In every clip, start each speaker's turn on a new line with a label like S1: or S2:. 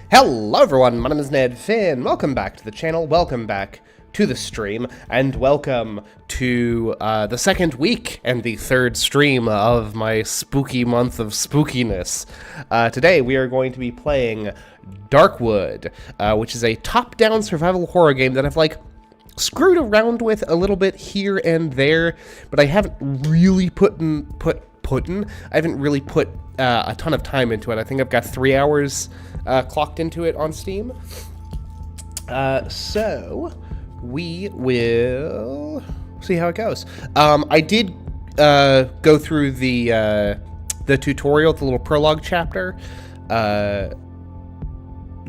S1: Hello everyone, my name is Ned Finn. Welcome back to the channel, welcome back to the stream, and welcome to the second week and the third stream of my spooky month of spookiness. Today we are going to be playing Darkwood, which is a top-down survival horror game that I've screwed around with a little bit here and there, but I haven't really put a ton of time into it. I think I've got 3 hours clocked into it on Steam. So we will see how it goes. I did go through the tutorial, the little prologue chapter,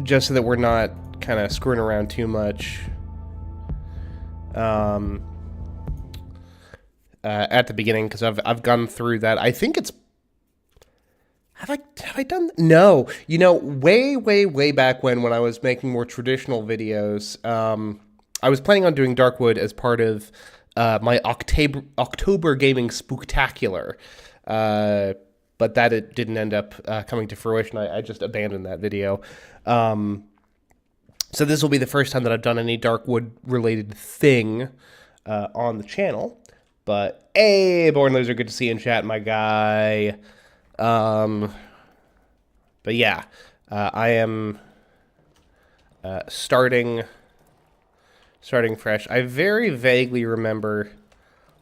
S1: just so that we're not kind of screwing around too much. At the beginning, because I've gone through that. I think it's have I done? No, you know, way back when I was making more traditional videos, I was planning on doing Darkwood as part of my October gaming spooktacular, but that it didn't end up coming to fruition. I just abandoned that video. So this will be the first time that I've done any Darkwood related thing on the channel. But hey, Born Loser, good to see you in chat, my guy. But yeah, I am starting fresh. I very vaguely remember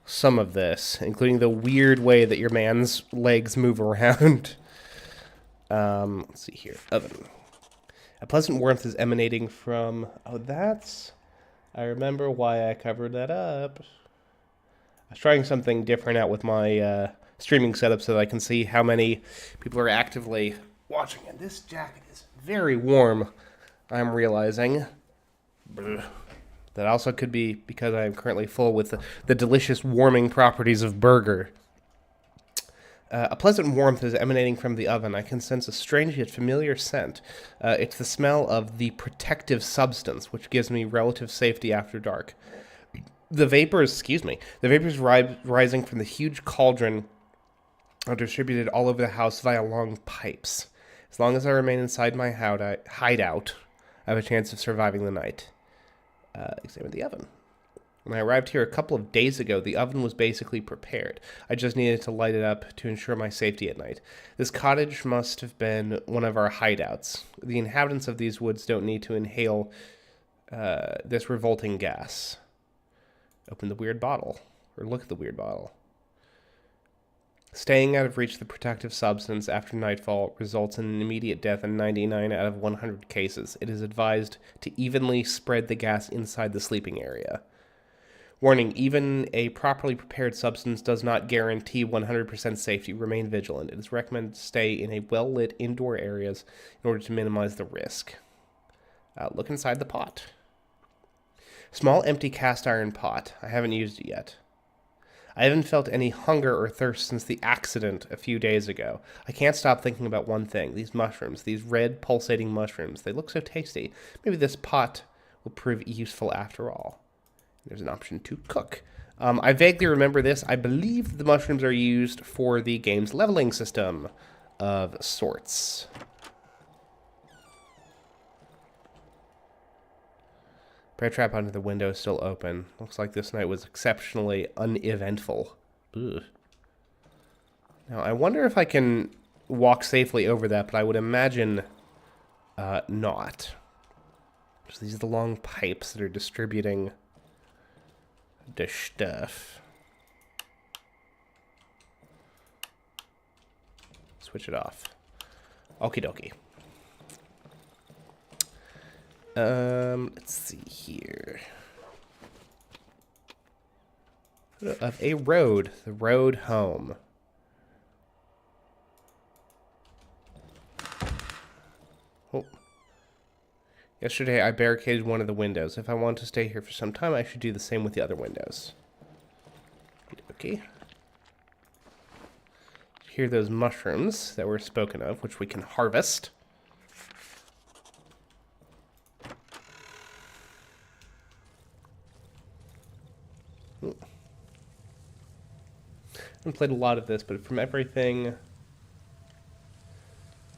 S1: some of this, including the weird way that your man's legs move around. Let's see here. Oven. A pleasant warmth is emanating from... Oh, that's... I remember why I covered that up. I was trying something different out with my streaming setup so that I can see how many people are actively watching. And this jacket is very warm, I'm realizing. That also could be because I am currently full with the delicious warming properties of burger. A pleasant warmth is emanating from the oven. I can sense a strange yet familiar scent. It's the smell of the protective substance, which gives me relative safety after dark. The vapors rising from the huge cauldron are distributed all over the house via long pipes. As long as I remain inside my hideout, I have a chance of surviving the night. Examine the oven. When I arrived here a couple of days ago, the oven was basically prepared. I just needed to light it up to ensure my safety at night. This cottage must have been one of our hideouts. The inhabitants of these woods don't need to inhale this revolting gas. Open the weird bottle, or look at the weird bottle. Staying out of reach of the protective substance after nightfall results in an immediate death in 99 out of 100 cases. It is advised to evenly spread the gas inside the sleeping area. Warning, even a properly prepared substance does not guarantee 100% safety. Remain vigilant. It is recommended to stay in a well-lit indoor areas in order to minimize the risk. Look inside the pot. Small empty cast iron pot. I haven't used it yet. I haven't felt any hunger or thirst since the accident a few days ago. I can't stop thinking about one thing. These mushrooms, these red pulsating mushrooms. They look so tasty. Maybe this pot will prove useful after all. There's an option to cook. I vaguely remember this. I believe the mushrooms are used for the game's leveling system of sorts. Bear trap under the window is still open. Looks like this night was exceptionally uneventful. Ugh. Now, I wonder if I can walk safely over that, but I would imagine not. So these are the long pipes that are distributing the stuff. Switch it off. Okie dokie. Let's see here. Of a road, the road home. Oh. Yesterday I barricaded one of the windows. If I want to stay here for some time, I should do the same with the other windows. Okay. Here are those mushrooms that were spoken of, which we can harvest. I haven't played a lot of this, but from everything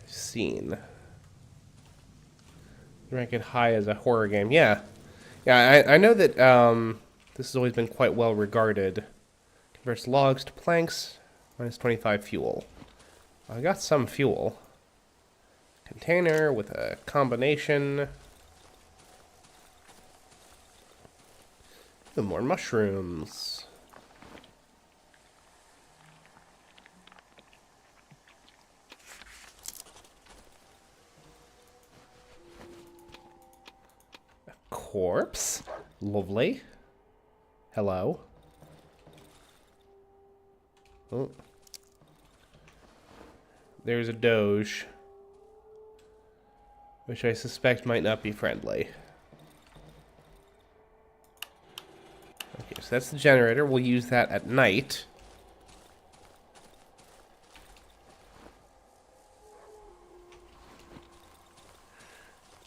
S1: I've seen, Rank it high as a horror game. Yeah. Yeah, I know that this has always been quite well regarded. Converts logs to planks, minus 25 fuel. I got some fuel. Container with a combination. And more mushrooms. A corpse? Lovely. Hello. Oh. There's a doge, which I suspect might not be friendly. Okay, so that's the generator. We'll use that at night.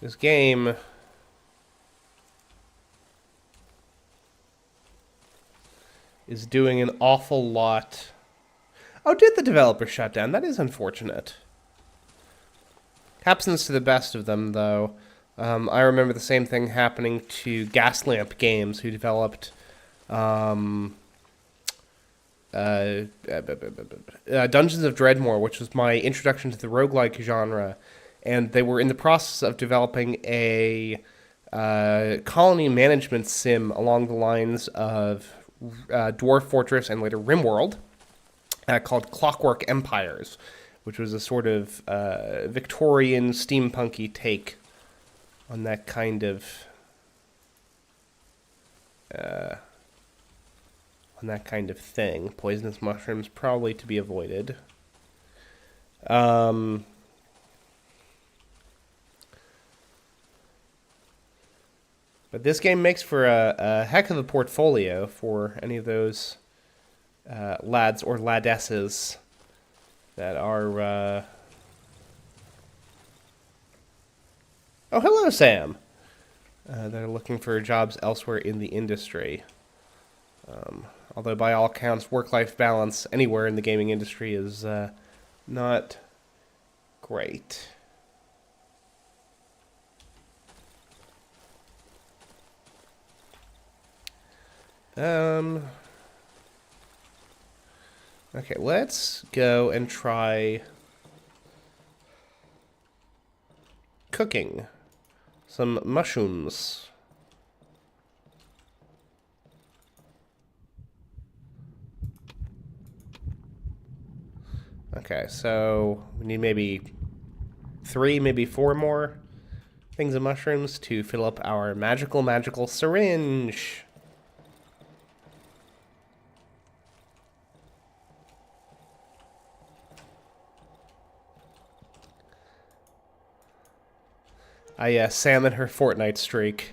S1: This game is doing an awful lot. Oh, did the developer shut down? That is unfortunate. Happens to the best of them, though. I remember the same thing happening to Gaslamp Games, who developed Dungeons of Dreadmore, which was my introduction to the roguelike genre. And they were in the process of developing a colony management sim along the lines of Dwarf Fortress and later RimWorld, called Clockwork Empires, which was a sort of Victorian steampunky take on that kind of thing. Poisonous mushrooms probably to be avoided. But this game makes for a heck of a portfolio for any of those lads or ladesses that are... Oh, hello, Sam! That are looking for jobs elsewhere in the industry. Although, by all accounts, work-life balance anywhere in the gaming industry is not great. Okay, let's go and try cooking some mushrooms. Okay, so we need maybe 3, maybe 4 more things of mushrooms to fill up our magical syringe. Salmon her Fortnite streak.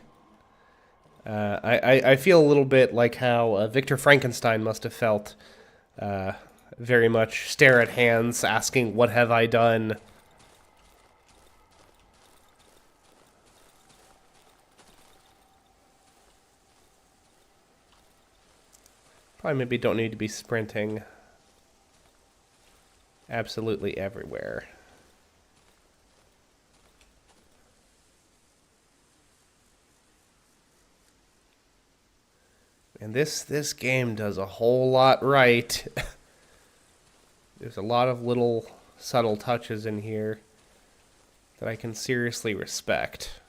S1: I feel a little bit like how Victor Frankenstein must have felt. Very much stare at hands, asking, "What have I done?" Probably maybe don't need to be sprinting absolutely everywhere. And this game does a whole lot right. There's a lot of little subtle touches in here that I can seriously respect.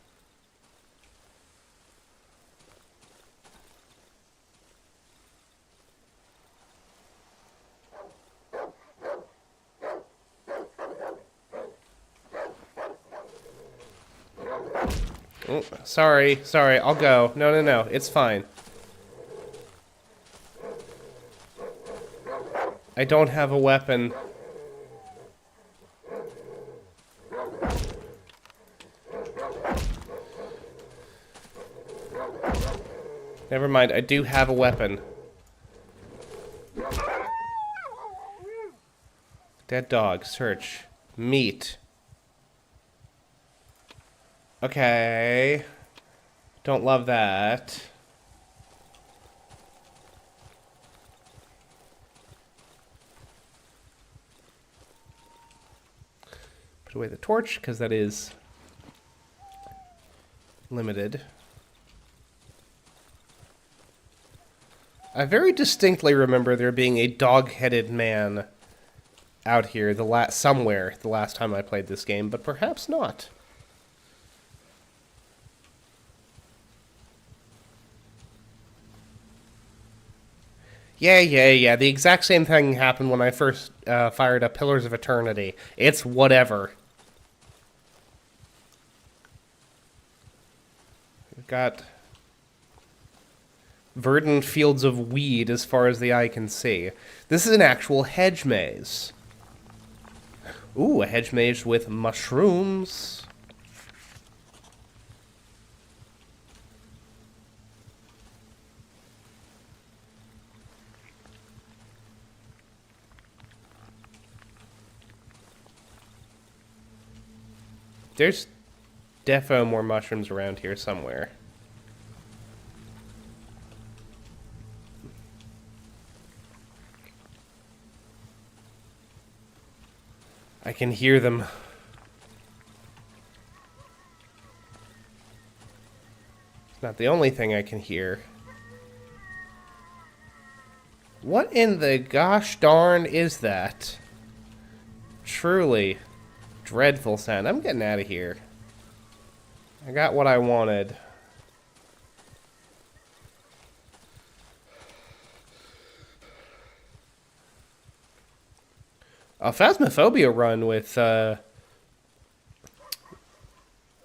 S1: Oh, sorry, I'll go. No, it's fine. I don't have a weapon. Never mind, I do have a weapon. Dead dog, search. Meat. Okay. Don't love that. Put away the torch, because that is limited. I very distinctly remember there being a dog-headed man out here somewhere the last time I played this game, but perhaps not. Yeah. The exact same thing happened when I first fired up Pillars of Eternity. It's whatever. We've got verdant fields of weed as far as the eye can see. This is an actual hedge maze. Ooh, a hedge maze with mushrooms. There's defo more mushrooms around here somewhere. I can hear them. It's not the only thing I can hear. What in the gosh darn is that? Truly dreadful sound. I'm getting out of here. I got what I wanted. A Phasmophobia run with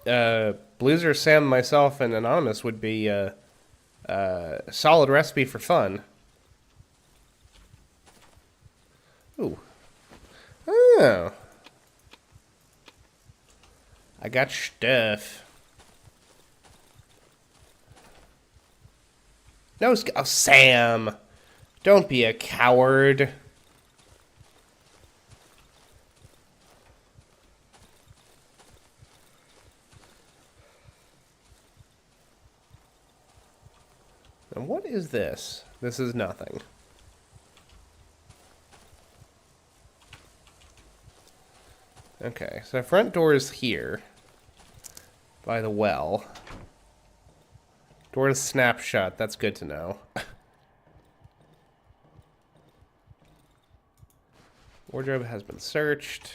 S1: Bloozer, Sam, myself, and Anonymous would be a solid recipe for fun. Ooh. Oh. I got stuff. No, oh, Sam. Don't be a coward. And what is this? This is nothing. Okay, so front door is here. By the well. Door to snapshot, that's good to know. Wardrobe has been searched.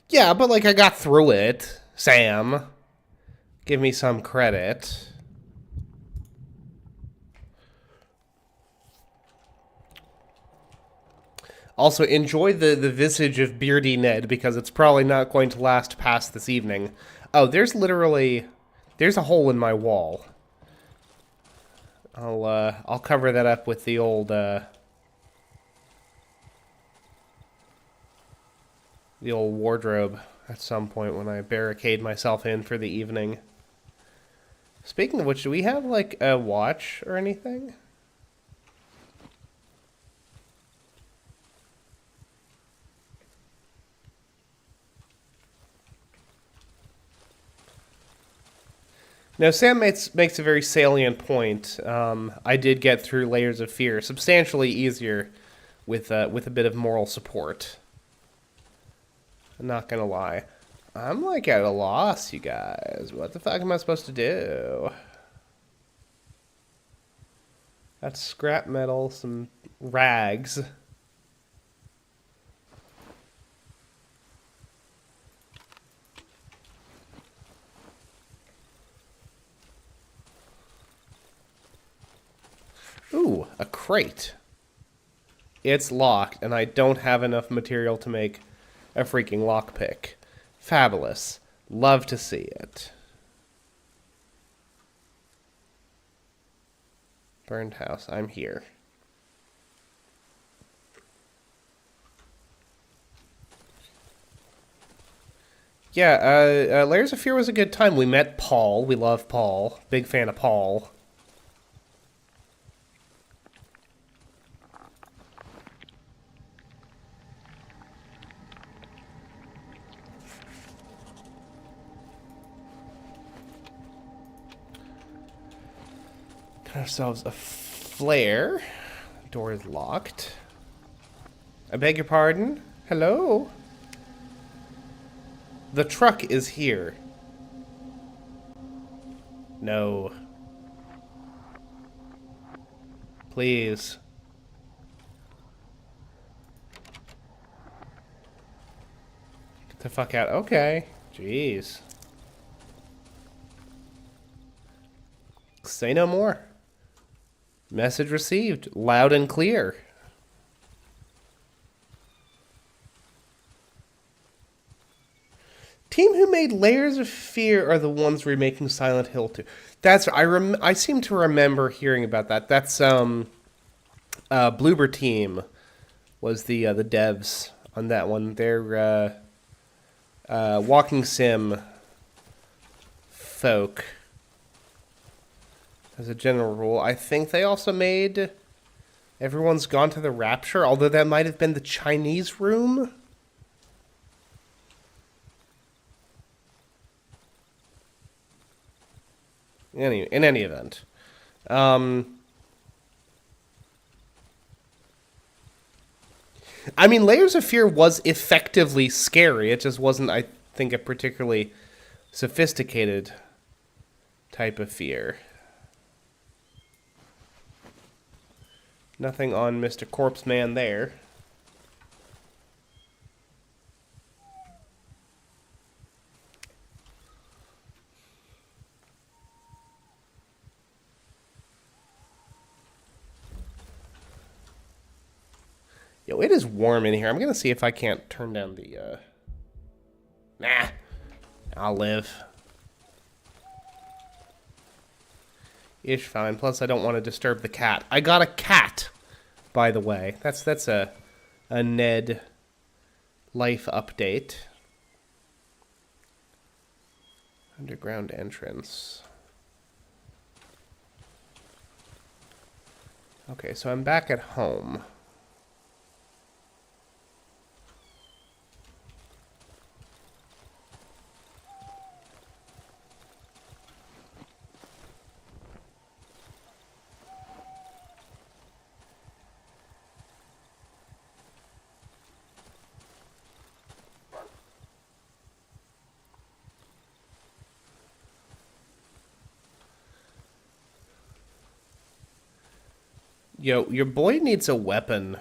S1: Yeah, but like I got through it, Sam. Give me some credit. Also, enjoy the visage of Beardy Ned, because it's probably not going to last past this evening. Oh, there's a hole in my wall. I'll cover that up with the old wardrobe at some point when I barricade myself in for the evening. Speaking of which, do we have, like, a watch or anything? Now, Sam makes a very salient point. I did get through Layers of Fear substantially easier with a bit of moral support. I'm not gonna lie. I'm like at a loss, you guys. What the fuck am I supposed to do? That's scrap metal, some rags. Ooh, a crate. It's locked, and I don't have enough material to make a freaking lockpick. Fabulous. Love to see it. Burned house. I'm here. Yeah, Layers of Fear was a good time. We met Paul. We love Paul. Big fan of Paul. Got ourselves a flare. Door is locked. I beg your pardon? Hello? The truck is here. No. Please. Get the fuck out. Okay. Jeez. Say no more. Message received. Loud and clear. Team who made Layers of Fear are the ones remaking Silent Hill 2. That's I seem to remember hearing about that. That's Bloober Team was the devs on that one. They're walking sim folk. As a general rule, I think they also made Everyone's Gone to the Rapture, although that might have been the Chinese room. In any event, I mean, Layers of Fear was effectively scary. It just wasn't, I think, a particularly sophisticated type of fear. Nothing on Mr. Corpse Man there. Yo, it is warm in here. I'm going to see if I can't turn down the, Nah. I'll live. Ish fine. Plus, I don't want to disturb the cat. I got a cat, by the way. That's a Ned life update. Underground entrance. Okay, so I'm back at home. Yo, your boy needs a weapon.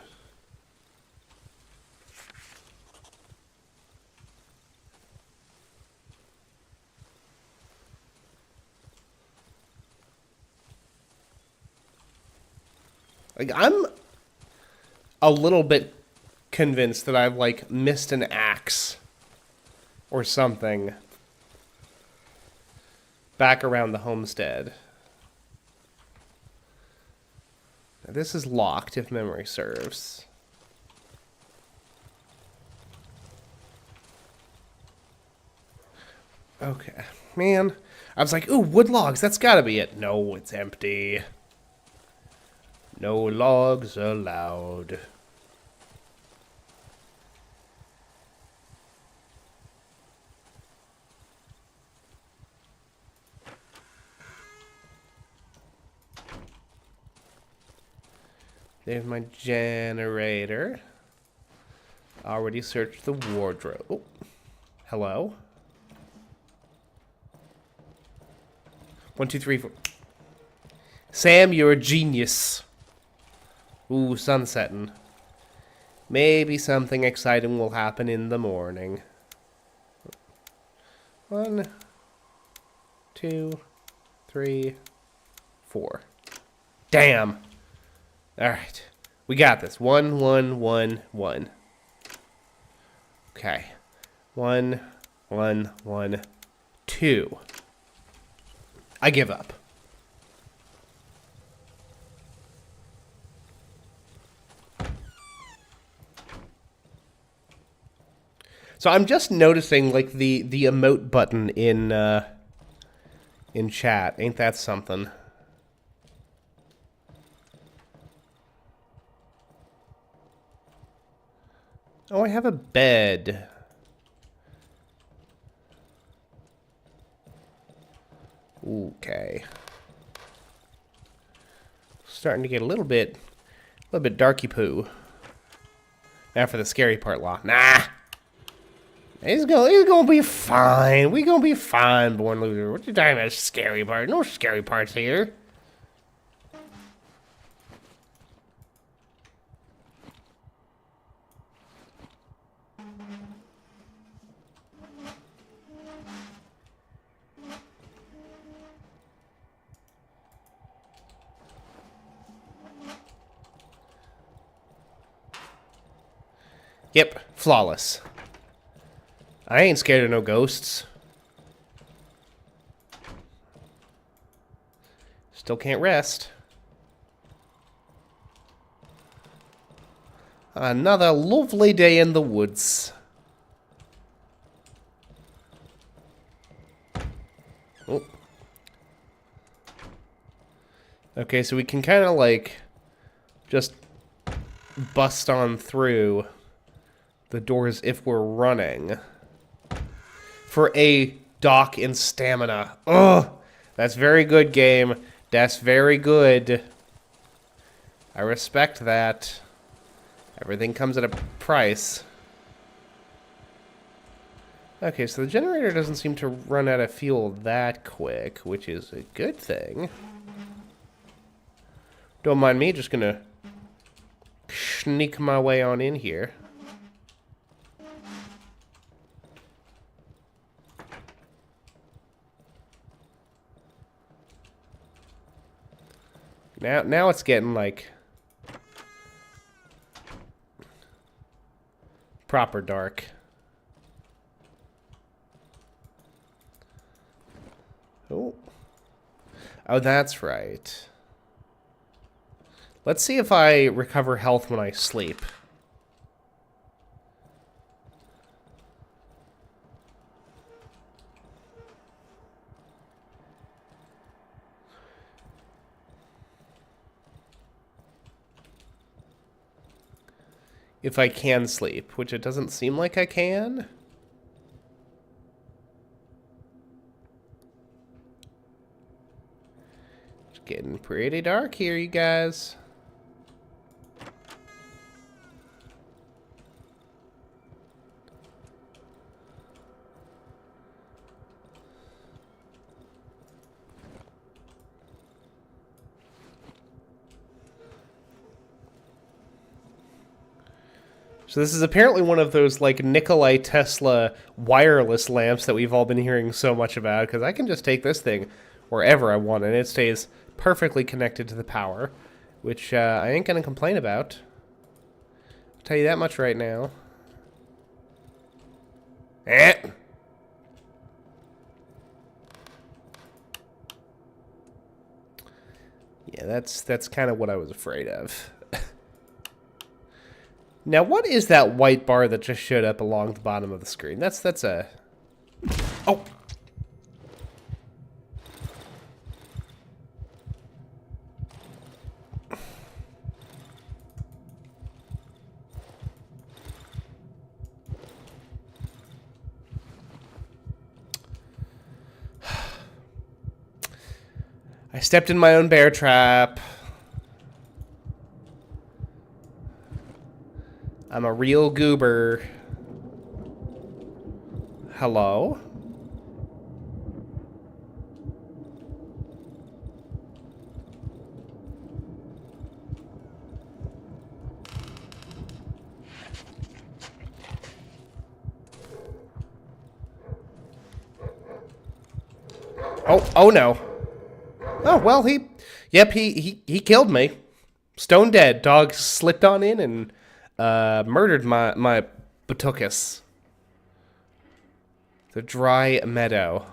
S1: Like, I'm a little bit convinced that I've, like, missed an axe or something back around the homestead. This is locked, if memory serves. Okay. Man, I was like, ooh, wood logs, that's gotta be it. No, it's empty. No logs allowed. There's my generator. Already searched the wardrobe. Oh, hello? 1, 2, 3, 4. Sam, you're a genius. Ooh, sun setting. Maybe something exciting will happen in the morning. 1, 2, 3, 4. Damn. All right, we got this. 1, 1, 1, 1. Okay, 1, 1, 1, 2. I give up. So I'm just noticing, like, the emote button in chat. Ain't that something? Oh, I have a bed. Okay. Starting to get a little bit darky poo. Now for the scary part, Law. Nah! He's gonna be fine. We gonna be fine, born loser. What you talking about, scary part? No scary parts here. Yep, flawless. I ain't scared of no ghosts. Still can't rest. Another lovely day in the woods. Oh. Okay, so we can kind of like just bust on through the doors if we're running. For a dock in stamina. Ugh! That's very good, game. That's very good. I respect that. Everything comes at a price. Okay, so the generator doesn't seem to run out of fuel that quick, which is a good thing. Don't mind me, just gonna sneak my way on in here. Now it's getting like proper dark. Oh, that's right. Let's see if I recover health when I sleep. If I can sleep, which it doesn't seem like I can. It's getting pretty dark here, you guys. So this is apparently one of those, like, Nikola Tesla wireless lamps that we've all been hearing so much about, because I can just take this thing wherever I want, and it stays perfectly connected to the power, which I ain't gonna complain about. I'll tell you that much right now. Eh! Yeah, that's kind of what I was afraid of. Now, what is that white bar that just showed up along the bottom of the screen? That's a... Oh! I stepped in my own bear trap. I'm a real goober. Hello? Oh no. Oh, well, he killed me. Stone dead. Dog slipped on in and murdered my Batucus. The dry meadow.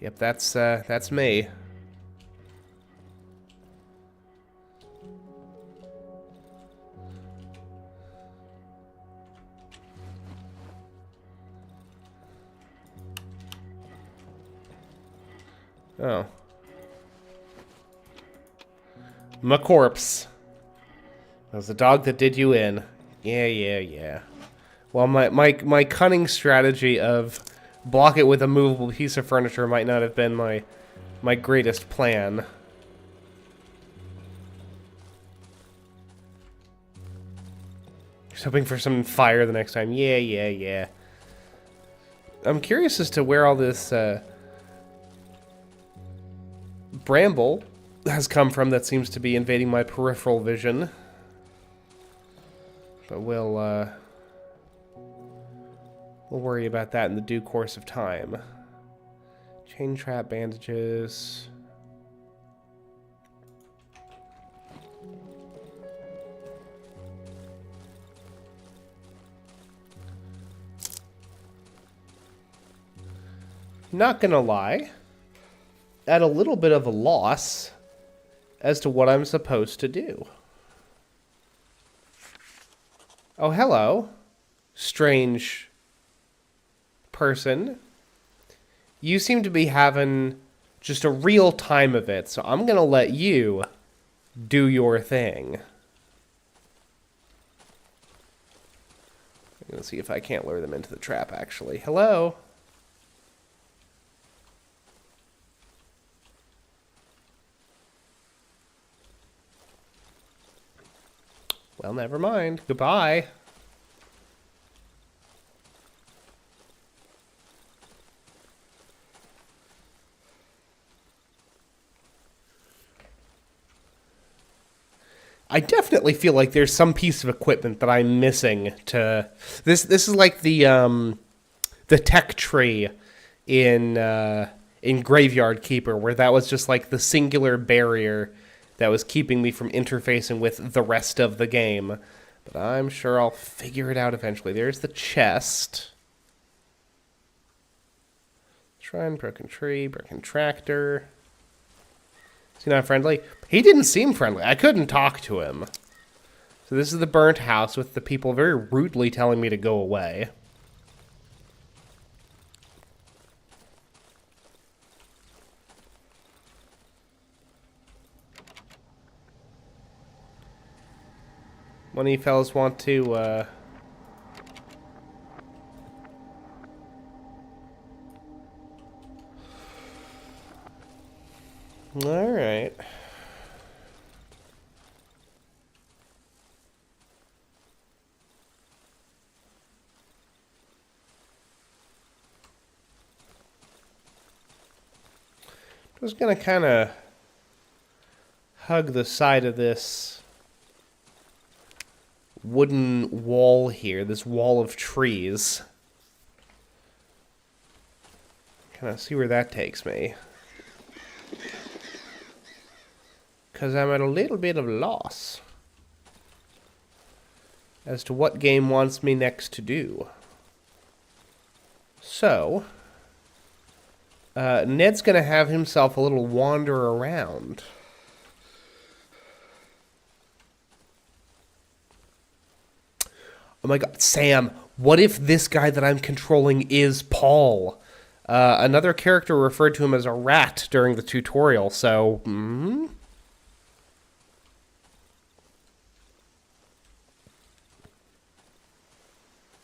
S1: Yep, that's me. Oh. My corpse. That was the dog that did you in. Yeah. Well, my cunning strategy of block it with a movable piece of furniture might not have been my greatest plan. Just hoping for some fire the next time. Yeah. I'm curious as to where all this bramble has come from that seems to be invading my peripheral vision. But we'll worry about that in the due course of time. Chain trap bandages. Not gonna lie, at a little bit of a loss as to what I'm supposed to do. Oh, hello, strange person. You seem to be having just a real time of it, so I'm gonna let you do your thing. I'm gonna see if I can't lure them into the trap, actually. Hello? Well, never mind. Goodbye. I definitely feel like there's some piece of equipment that I'm missing to this. This is like the tech tree in Graveyard Keeper, where that was just like the singular barrier that was keeping me from interfacing with the rest of the game. But I'm sure I'll figure it out eventually. There's the chest. Shrine, broken tree, broken tractor. Is he not friendly? He didn't seem friendly. I couldn't talk to him. So this is the burnt house with the people very rudely telling me to go away. One of you fellas want to, Alright. Just gonna kind of hug the side of this wooden wall here, this wall of trees. Kind of see where that takes me. Because I'm at a little bit of loss as to what game wants me next to do. So, Ned's going to have himself a little wander around. Oh my god, Sam, what if this guy that I'm controlling is Paul? Another character referred to him as a rat during the tutorial, so...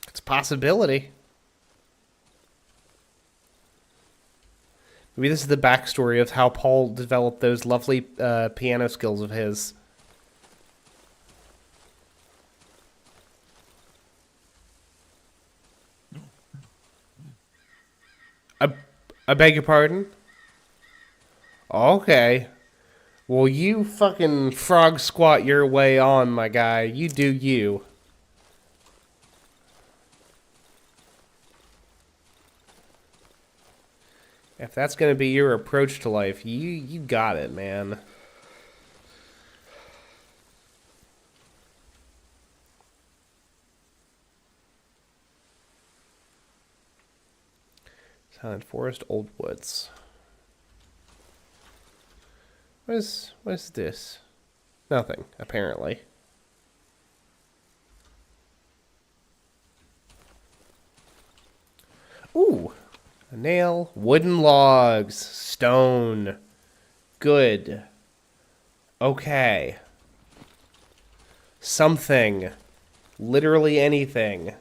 S1: It's a possibility. Maybe this is the backstory of how Paul developed those lovely piano skills of his. I beg your pardon? Okay. Well, you fucking frog squat your way on, my guy. You do you. If that's going to be your approach to life, you got it, man. Silent Forest, Old Woods. What is this? Nothing, apparently. Ooh! A nail, wooden logs, stone. Good. Okay. Something. Literally anything.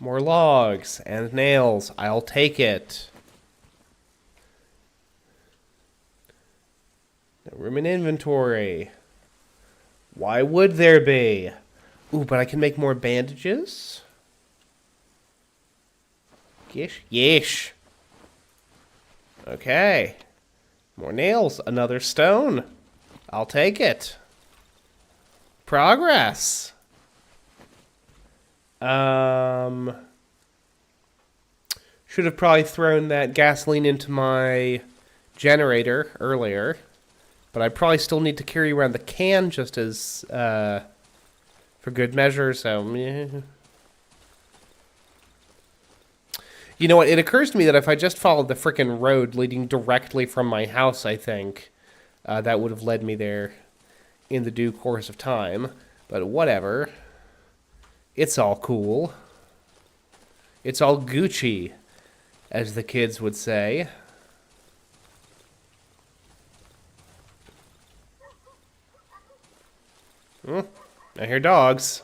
S1: More logs and nails. I'll take it. No room in inventory. Why would there be? Ooh, but I can make more bandages. Yeesh. Yeesh. Okay. More nails. Another stone. I'll take it. Progress. Should have probably thrown that gasoline into my generator earlier. But I probably still need to carry around the can just as, for good measure, so, meh. You know what, it occurs to me that if I just followed the frickin' road leading directly from my house, I think, that would have led me there in the due course of time. But whatever. It's all cool. It's all Gucci, as the kids would say. I hear dogs.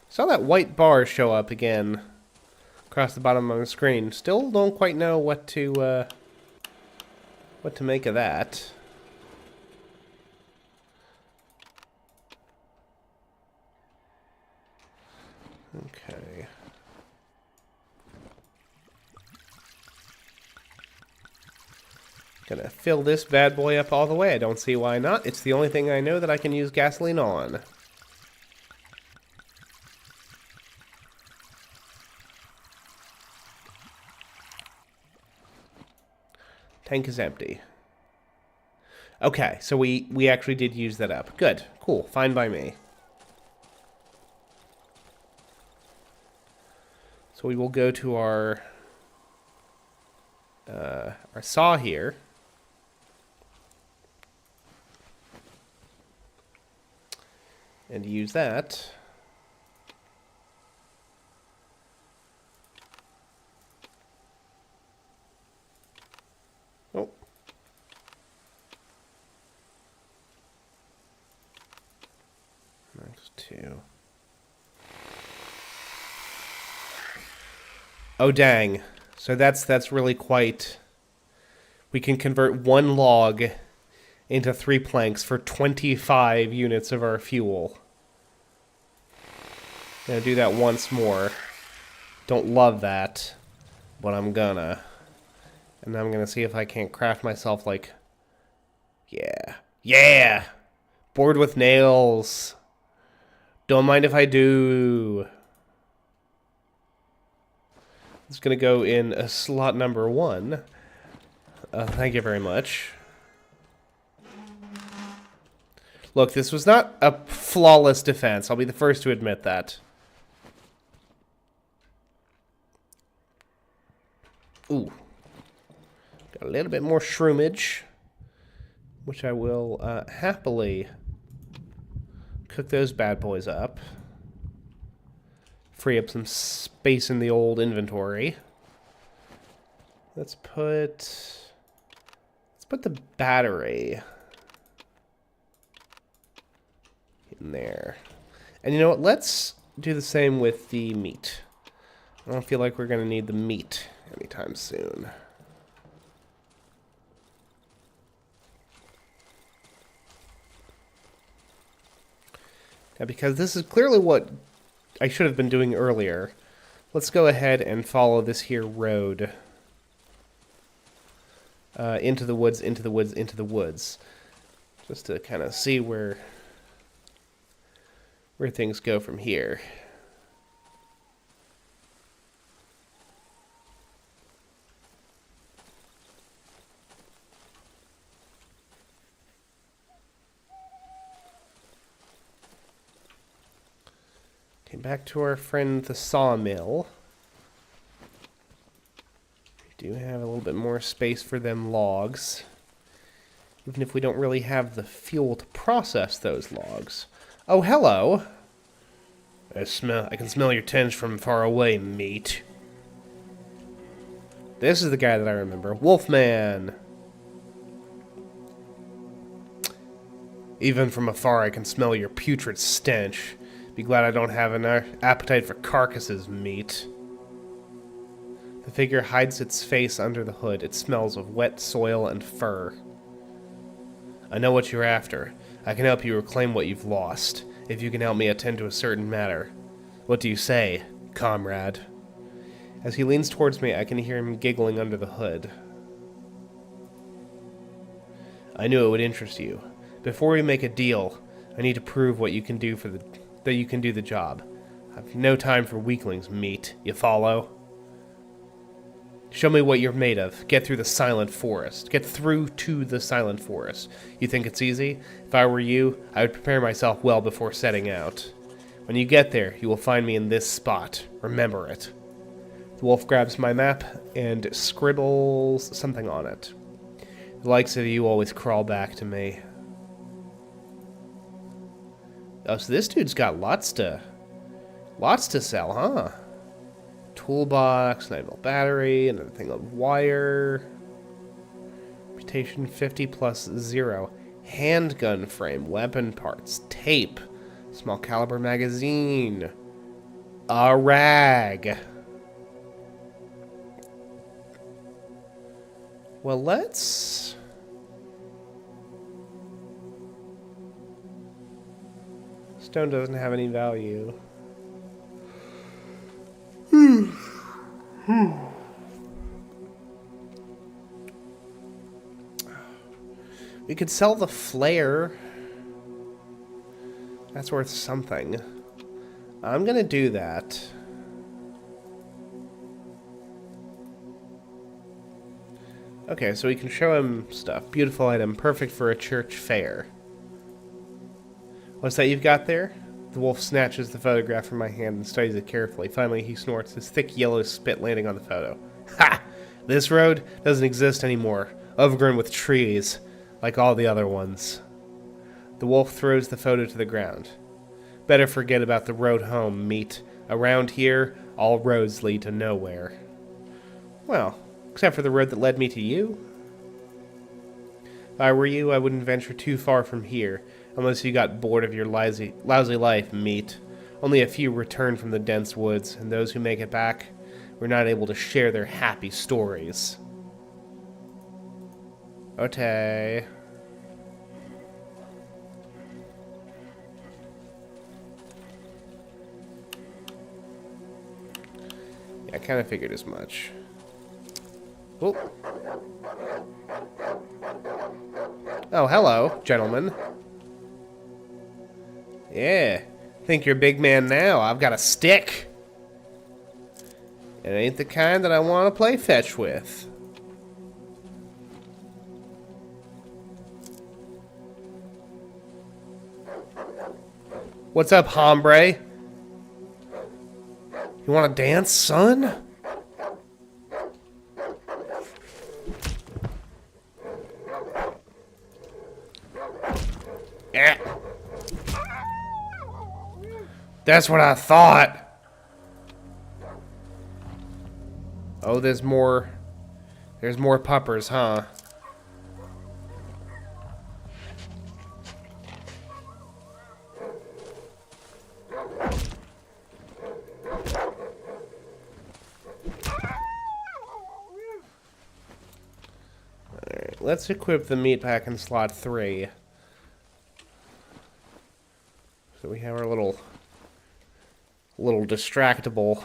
S1: Saw that white bar show up again across the bottom of the screen. Still don't quite know what to make of that. Okay. Gonna fill this bad boy up all the way. I don't see why not. It's the only thing I know that I can use gasoline on. Tank is empty. Okay, so we actually did use that up. Good. Cool. Fine by me. So we will go to our saw here. And use that. Oh. Next two. Oh dang. So that's really quite. We can convert one log into 3 planks for 25 units of our fuel. Gonna do that once more. Don't love that, but I'm gonna. And I'm gonna see if I can't craft myself like... Yeah. Yeah! Board with nails. Don't mind if I do. It's gonna go in slot number 1. Thank you very much. Look, this was not a flawless defense. I'll be the first to admit that. Ooh. Got a little bit more shroomage, which I will happily cook those bad boys up. Free up some space in the old inventory. Let's put the battery in there. And you know what? Let's do the same with the meat. I don't feel like we're going to need the meat anytime soon. Now, because this is clearly what I should have been doing earlier, let's go ahead and follow this here road. Into the woods, into the woods, into the woods. Just to kind of see where things go from here. Okay, back to our friend the sawmill. We do have a little bit more space for them logs. Even if we don't really have the fuel to process those logs. Oh, hello. I can smell your tinge from far away, mate. This is the guy that I remember. Wolfman. Even from afar, I can smell your putrid stench. Be glad I don't have an appetite for carcasses, mate. The figure hides its face under the hood. It smells of wet soil and fur. I know what you're after. I can help you reclaim what you've lost, if you can help me attend to a certain matter. What do you say, comrade? As he leans towards me, I can hear him giggling under the hood. I knew it would interest you. Before we make a deal, I need to prove what you can do that you can do the job. I've no time for weaklings, meat. You follow? Show me what you're made of. Get through the silent forest. Get through to the silent forest. You think it's easy? If I were you, I would prepare myself well before setting out. When you get there, you will find me in this spot. Remember it. The wolf grabs my map and scribbles something on it. The likes of you always crawl back to me. Oh, so this dude's got lots to sell, huh? Toolbox, 9-volt battery, another thing of wire. Reputation 50 plus 0. Handgun frame, weapon parts, tape, small caliber magazine, a rag. Well, let's... Stone doesn't have any value. We could sell the flare. That's worth something. I'm gonna do that. Okay, so we can show him stuff. Beautiful item, perfect for a church fair. What's that you've got there? The wolf snatches the photograph from my hand and studies it carefully. Finally, he snorts, his thick yellow spit landing on the photo. Ha! This road doesn't exist anymore. Overgrown with trees, like all the other ones. The wolf throws the photo to the ground. Better forget about the road home, meat. Around here, all roads lead to nowhere. Well, except for the road that led me to you. If I were you, I wouldn't venture too far from here, unless you got bored of your lousy life, meat. Only a few return from the dense woods, and those who make it back were not able to share their happy stories. Okay. Yeah, I kind of figured as much. Oh. Oh, hello, gentlemen. Yeah, think you're a big man now. I've got a stick. It ain't the kind that I want to play fetch with. What's up, hombre? You want to dance, son? Yeah. That's what I thought. Oh, there's more. There's more puppers, huh? Alright, let's equip the meat pack in slot 3. So we have our little distractable.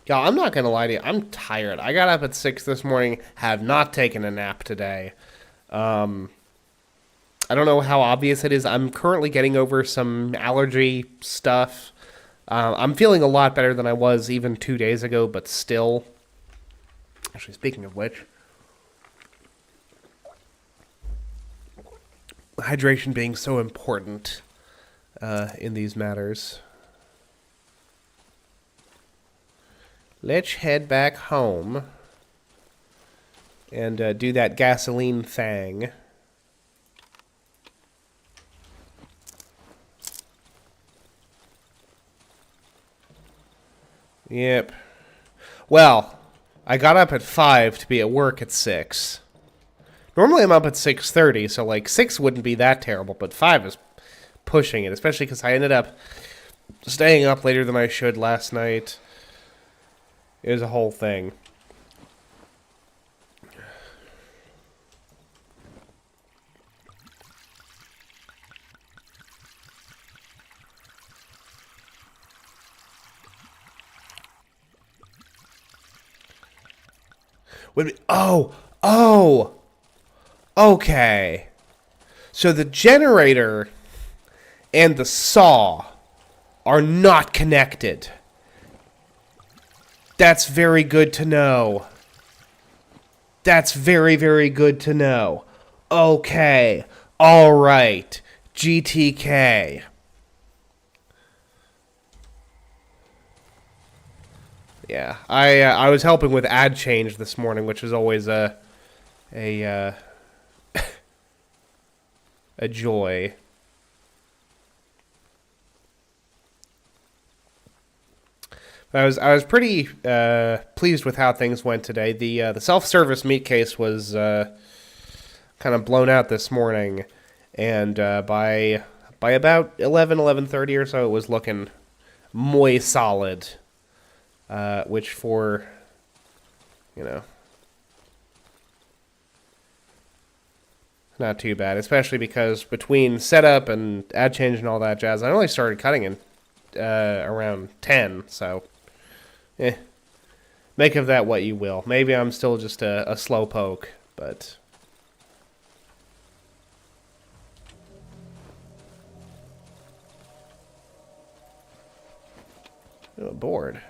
S1: Y'all, I'm not gonna lie to you. I'm tired. I got up at 6 this morning. Have not taken a nap today. I don't know how obvious it is. I'm currently getting over some allergy stuff. I'm feeling a lot better than I was even 2 days ago, but still. Actually, speaking of which, hydration being so important in these matters. Let's head back home and do that gasoline thing. Yep. Well, I got up at 5 to be at work at 6. Normally I'm up at 6:30, so like 6 wouldn't be that terrible, but 5 is pushing it, especially because I ended up staying up later than I should last night. It was a whole thing. Oh! Okay. So the generator and the saw are not connected. That's very good to know. That's very, very good to know. Okay. Alright. GTK. Yeah, I was helping with ad change this morning, which is always a joy. I was pretty pleased with how things went today. The self-service meat case was kind of blown out this morning, and by about 11:30 or so, it was looking muy solid. Which for, not too bad, especially because between setup and ad change and all that jazz, I only started cutting in around 10, so, make of that what you will. Maybe I'm still just a slow poke, but... Oh, bored.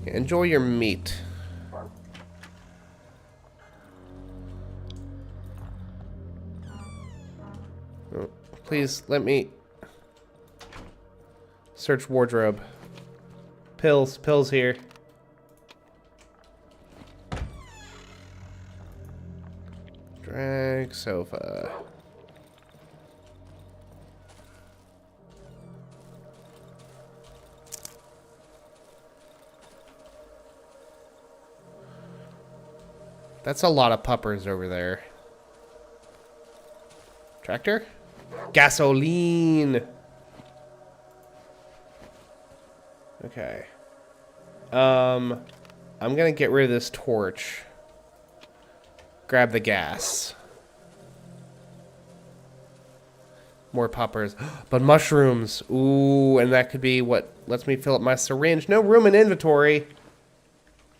S1: Enjoy your meat. Oh, please, let me... Search wardrobe. Pills here. Drag sofa. That's a lot of puppers over there. Tractor? Gasoline! Okay. I'm gonna get rid of this torch. Grab the gas. More puppers. But mushrooms! Ooh, and that could be what lets me fill up my syringe. No room in inventory!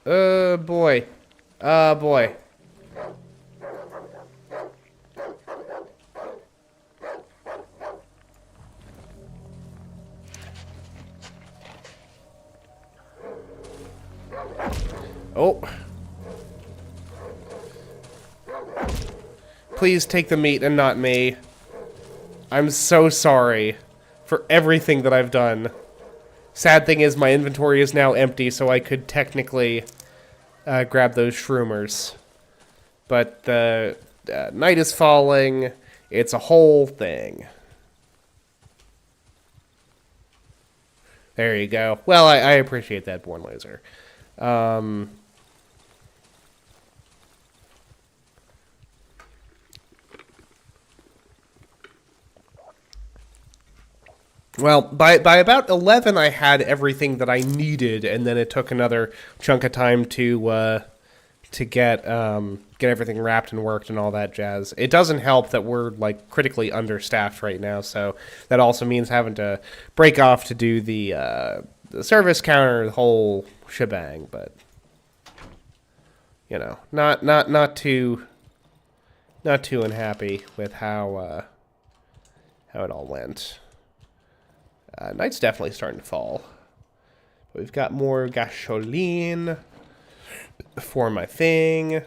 S1: Oh, boy. Oh, boy. Oh. Please take the meat and not me. I'm so sorry for everything that I've done. Sad thing is my inventory is now empty, so I could technically grab those shroomers. But the night is falling. It's a whole thing. There you go. Well, I appreciate that, Born Laser. Well, by about 11, I had everything that I needed, and then it took another chunk of time to get everything wrapped and worked and all that jazz. It doesn't help that we're like critically understaffed right now, so that also means having to break off to do the service counter, the whole shebang. But not too unhappy with how it all went. Night's definitely starting to fall. We've got more gasoline for my thing.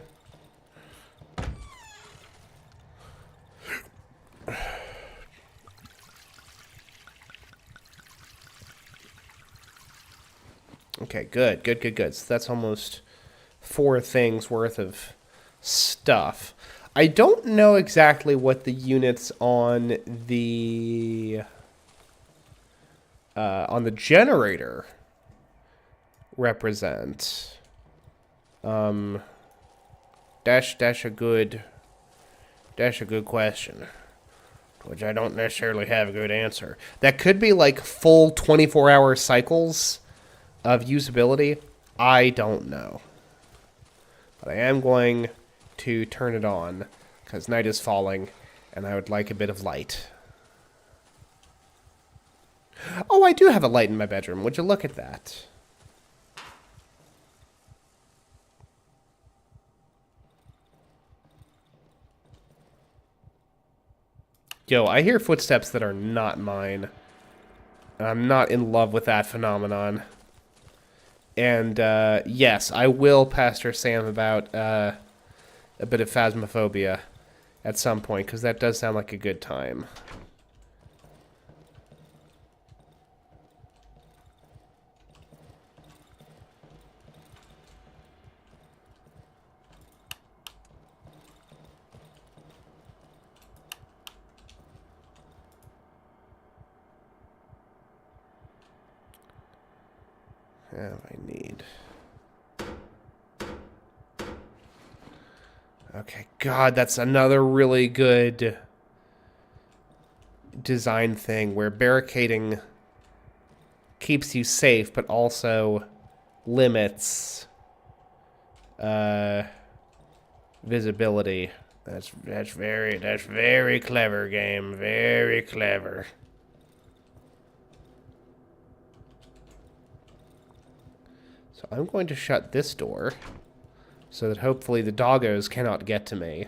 S1: Okay, good. So that's almost 4 things worth of stuff. I don't know exactly what the units on the generator represent. Dash a good question, which I don't necessarily have a good answer. That could be like full 24-hour cycles of usability. I don't know. But I am going to turn it on because night is falling and I would like a bit of light. Oh, I do have a light in my bedroom. Would you look at that? Yo, I hear footsteps that are not mine. I'm not in love with that phenomenon. And, yes, I will Pastor Sam about a bit of phasmophobia at some point, because that does sound like a good time. I need... Okay, God, that's another really good design thing where barricading keeps you safe, but also limits visibility. That's very clever, game. Very clever. So I'm going to shut this door so that hopefully the doggos cannot get to me.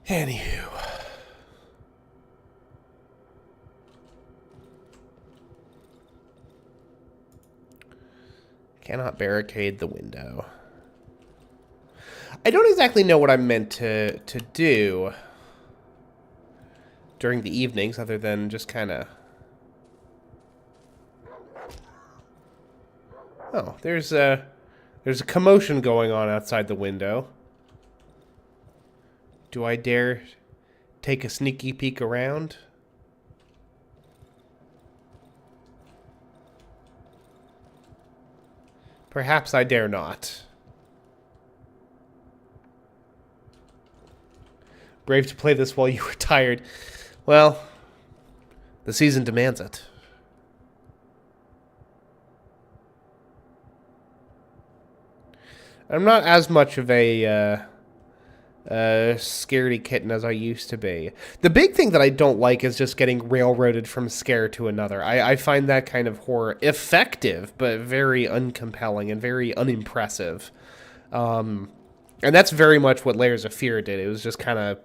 S1: Anywho. Cannot barricade the window. I don't exactly know what I'm meant to do during the evenings, other than just kind of... Oh, there's a commotion going on outside the window. Do I dare take a sneaky peek around? Perhaps I dare not. Brave to play this while you were tired. Well, the season demands it. I'm not as much of a scaredy kitten as I used to be. The big thing that I don't like is just getting railroaded from scare to another. I find that kind of horror effective, but very uncompelling and very unimpressive. And that's very much what Layers of Fear did. It was just kind of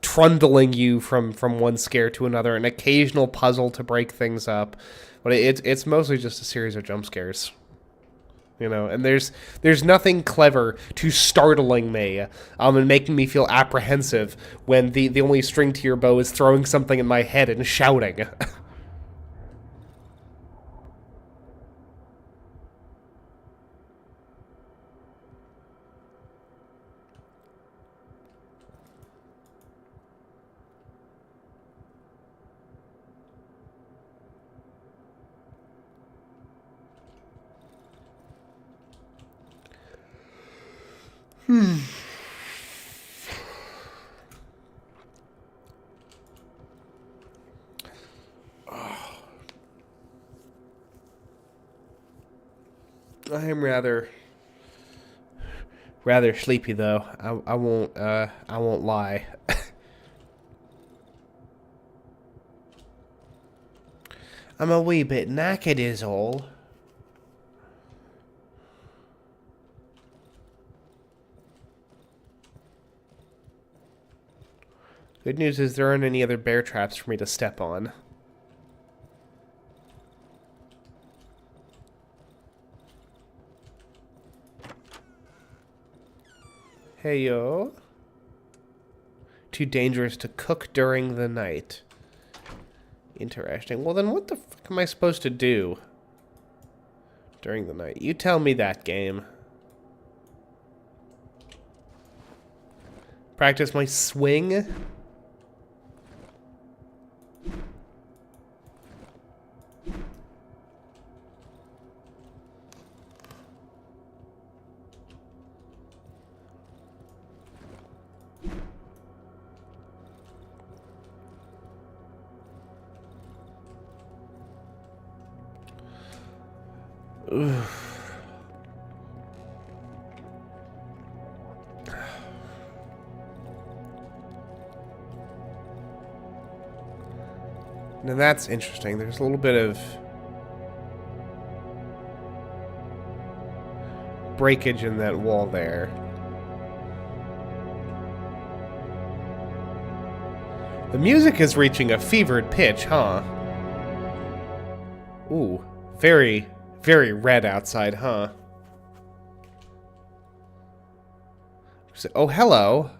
S1: trundling you from one scare to another, an occasional puzzle to break things up. But it's mostly just a series of jump scares. You know, and there's nothing clever to startling me and making me feel apprehensive when the only string to your bow is throwing something in my head and shouting. I am rather sleepy though. I won't lie. I'm a wee bit knackered is all. Good news is there aren't any other bear traps for me to step on. Hey, yo. Too dangerous to cook during the night. Interesting. Well, then what the fuck am I supposed to do during the night? You tell me that, game. Practice my swing? Oof. Now that's interesting. There's a little bit of breakage in that wall there. The music is reaching a fevered pitch, huh? Ooh, very, very red outside, huh? Oh, hello.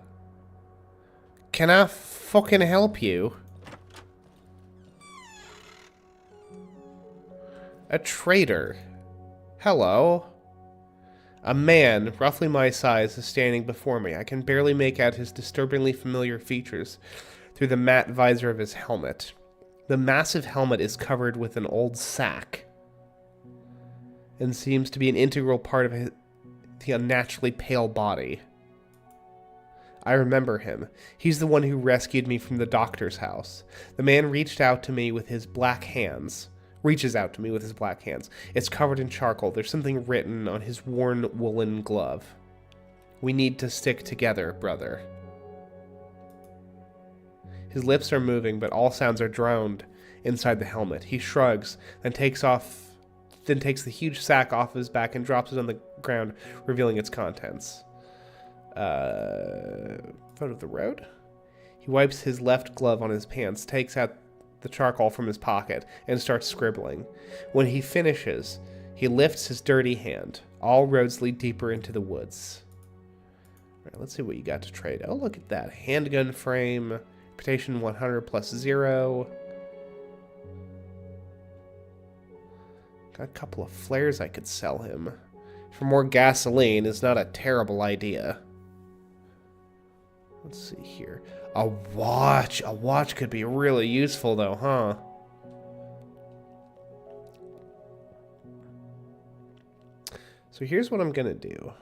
S1: Can I fucking help you? A traitor. Hello. A man, roughly my size, is standing before me. I can barely make out his disturbingly familiar features through the matte visor of his helmet. The massive helmet is covered with an old sack and seems to be an integral part of the unnaturally pale body. I remember him. He's the one who rescued me from the doctor's house. The man reaches out to me with his black hands. It's covered in charcoal. There's something written on his worn woolen glove. We need to stick together, brother. His lips are moving, but all sounds are drowned inside the helmet. He shrugs, then takes the huge sack off his back and drops it on the ground, revealing its contents. Photo of the road? He wipes his left glove on his pants, takes out the charcoal from his pocket, and starts scribbling. When he finishes, he lifts his dirty hand. All roads lead deeper into the woods. All right, let's see what you got to trade. Oh, look at that. Handgun frame. Reputation 100 plus 0. Got a couple of flares I could sell him. For more gasoline is not a terrible idea. Let's see here. A watch. A watch could be really useful though, huh? So here's what I'm gonna do.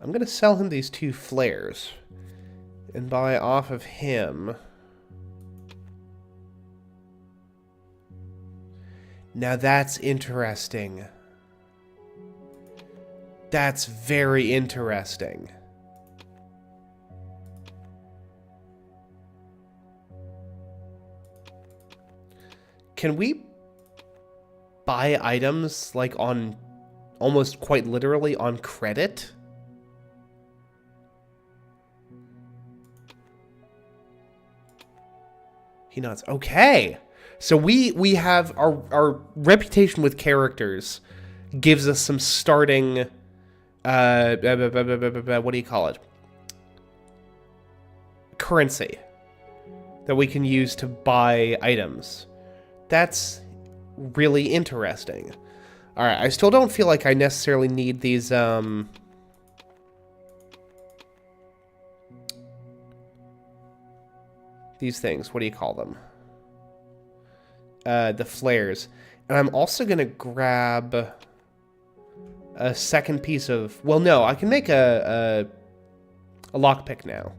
S1: I'm gonna sell him these 2 flares and buy off of him. Now that's interesting. That's very interesting. Can we buy items like on almost quite literally on credit? He nods. Okay. So we have our reputation with characters gives us some starting what do you call it? Currency that we can use to buy items. That's really interesting. All right, I still don't feel like I necessarily need these things. What do you call them? The flares. And I'm also going to grab a second piece of... Well, no, I can make a lockpick now.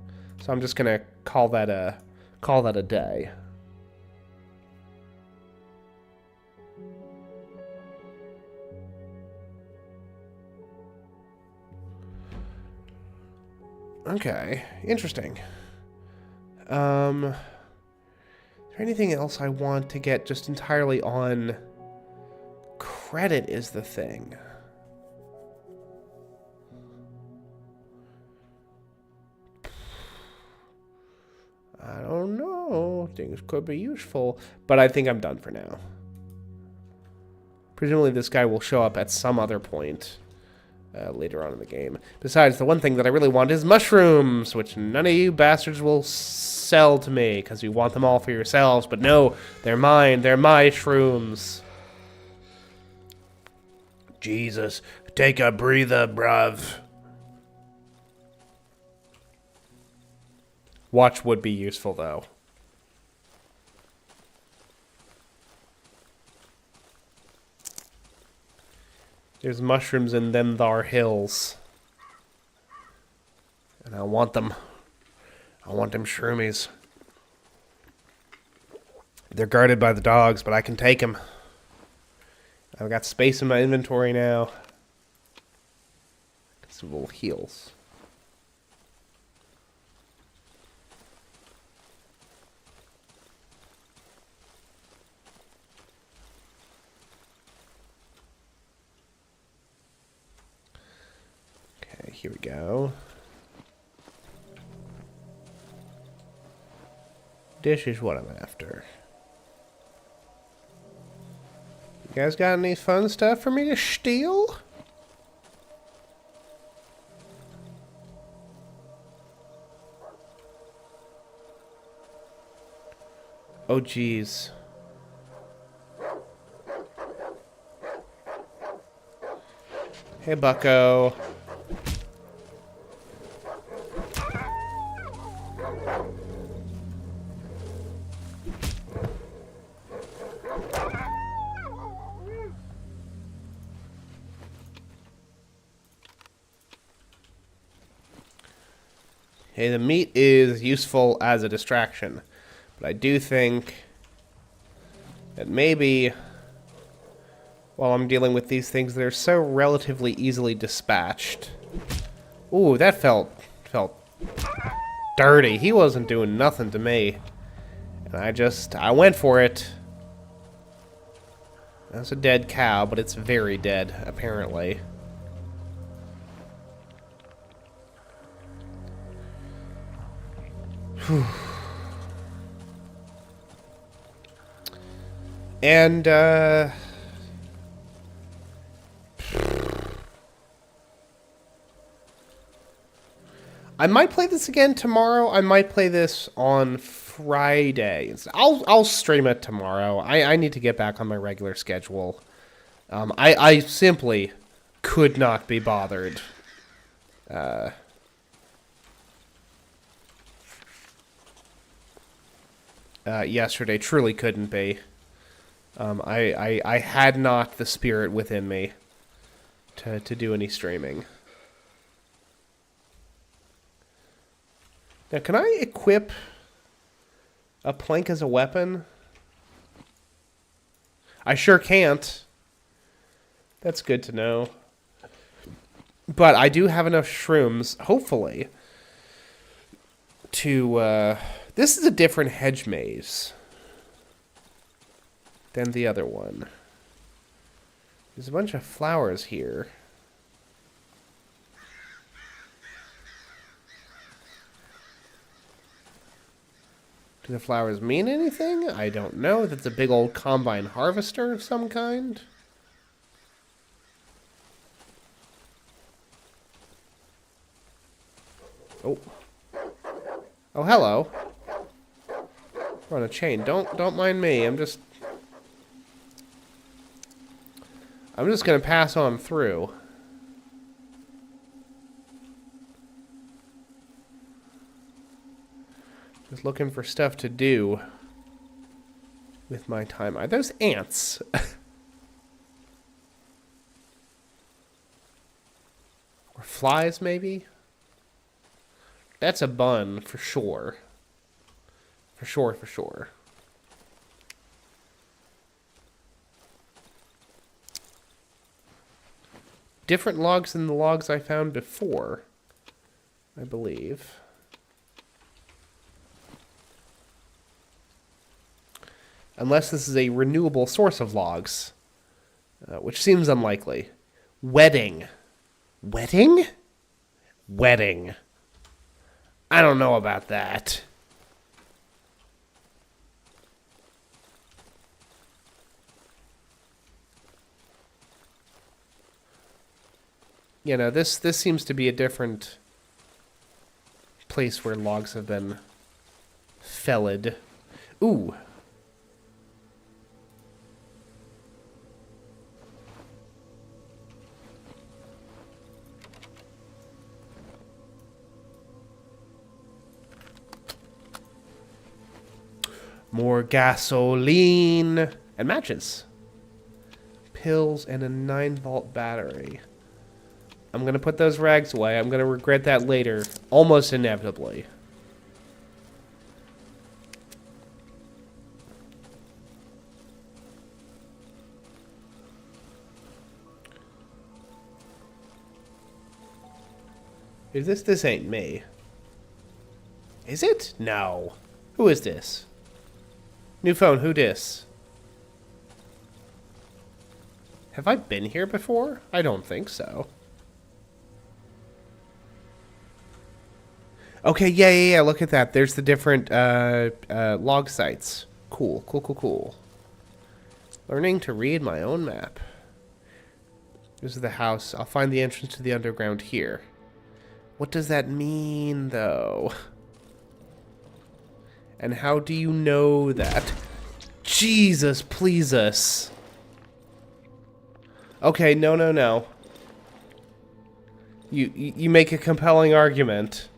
S1: So I'm just going to call that a day. Okay, interesting. Is there anything else I want to get just entirely on credit is the thing. I don't know. Things could be useful. But I think I'm done for now. Presumably this guy will show up at some other point later on in the game. Besides, the one thing that I really want is mushrooms, which none of you bastards will sell to me, because you want them all for yourselves. But no, they're mine. They're my shrooms. Jesus, take a breather, bruv. Watch would be useful, though. There's mushrooms in them thar hills. And I want them. I want them shroomies. They're guarded by the dogs, but I can take them. I've got space in my inventory now. Some little heals. Okay, here we go. This is what I'm after. You guys got any fun stuff for me to steal? Oh, jeez. Hey, bucko. Hey, the meat is useful as a distraction, but I do think that maybe while I'm dealing with these things that are so relatively easily dispatched. Ooh, that felt dirty. He wasn't doing nothing to me. And I went for it. That's a dead cow, but it's very dead, apparently. Whew. And, I might play this again tomorrow. I might play this on Friday. I'll stream it tomorrow. I need to get back on my regular schedule. I simply could not be bothered. Yesterday truly couldn't be. I had not the spirit within me to do any streaming. Now, can I equip a plank as a weapon? I sure can't. That's good to know. But I do have enough shrooms, hopefully, to... This is a different hedge maze than the other one. There's a bunch of flowers here. Do the flowers mean anything? I don't know. That's a big old combine harvester of some kind. Oh. Oh, hello. We're on a chain. Don't mind me. I'm just gonna pass on through. Just looking for stuff to do with my time. Are those ants? Or flies, maybe? That's a bun, for sure. For sure, for sure. Different logs than the logs I found before, I believe. Unless this is a renewable source of logs, which seems unlikely. Wedding. Wedding? Wedding. I don't know about that. You know, this seems to be a different place where logs have been felled. Ooh. More gasoline and matches. Pills and a 9-volt battery. I'm going to put those rags away. I'm going to regret that later, almost inevitably. Is this? This ain't me. Is it? No. Who is this? New phone, who dis? Have I been here before? I don't think so. Okay, yeah, look at that. There's the different log sites. Cool, cool. Learning to read my own map. This is the house. I'll find the entrance to the underground here. What does that mean, though? And how do you know that? Jesus, please us. Okay, no. You make a compelling argument.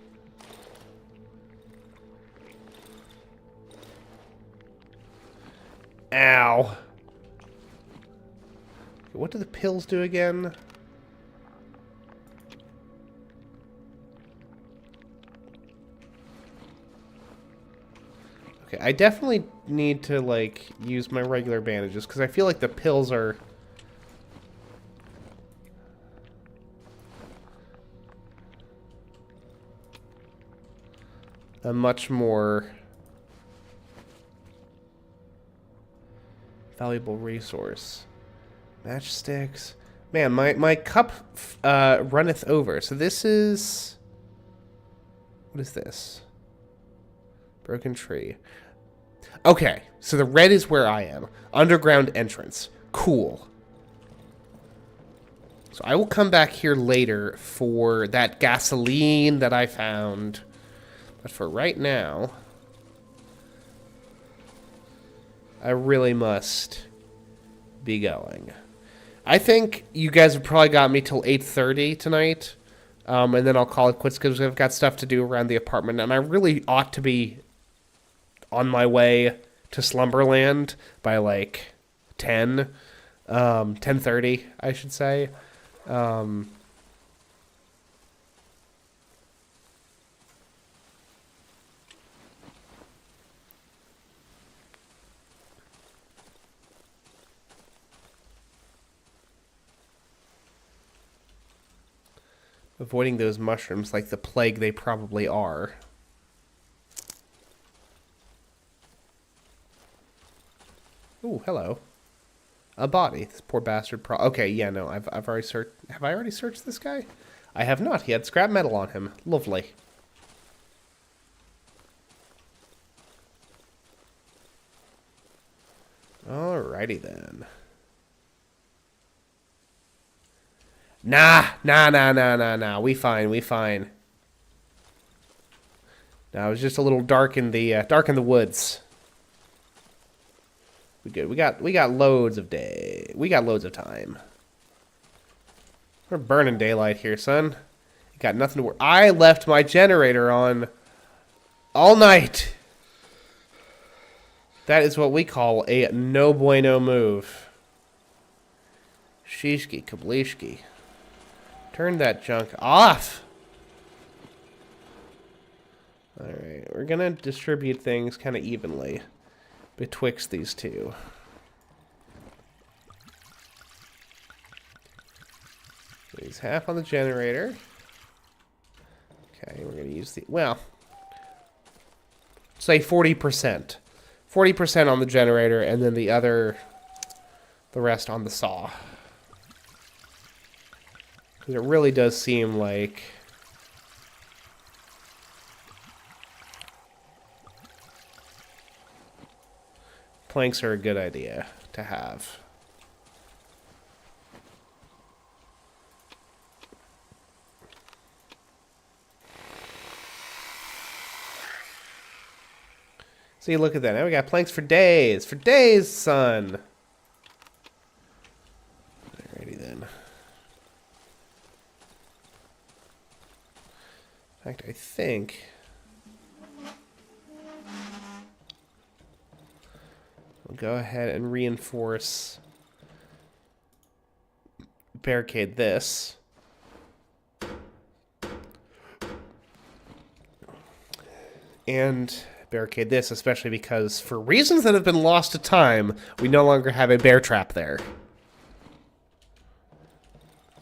S1: Ow. What do the pills do again? Okay, I definitely need to, like, use my regular bandages, because I feel like the pills are... a much more valuable resource. Matchsticks. Man, my cup runneth over. So this is... what is this? Broken tree. Okay, so the red is where I am. Underground entrance. Cool. So I will come back here later for that gasoline that I found. But for right now, I really must be going. I think you guys have probably got me till 8:30 tonight. And then I'll call it quits because I've got stuff to do around the apartment. And I really ought to be on my way to Slumberland by like 10:30, I should say. Avoiding those mushrooms like the plague they probably are. Ooh, hello. A body. This poor bastard. Okay, yeah, no, I've already searched. Have I already searched this guy? I have not. He had scrap metal on him. Lovely. Alrighty then. Nah. We fine. Now it was just a little dark in the woods. We good. We got loads of day. We got loads of time. We're burning daylight here, son. You got nothing to worry. I left my generator on all night. That is what we call a no bueno move. Shishki kablishki. Turn that junk off. Alright, we're gonna distribute things kind of evenly betwixt these two. He's half on the generator. Okay, we're gonna use the, well, say 40%. 40% on the generator, and then the rest on the saw. Because it really does seem like planks are a good idea to have. See, look at that. Now we got planks for days. For days, son. Alrighty then. In fact, I think we'll go ahead and reinforce, barricade this. And barricade this, especially because for reasons that have been lost to time, we no longer have a bear trap there.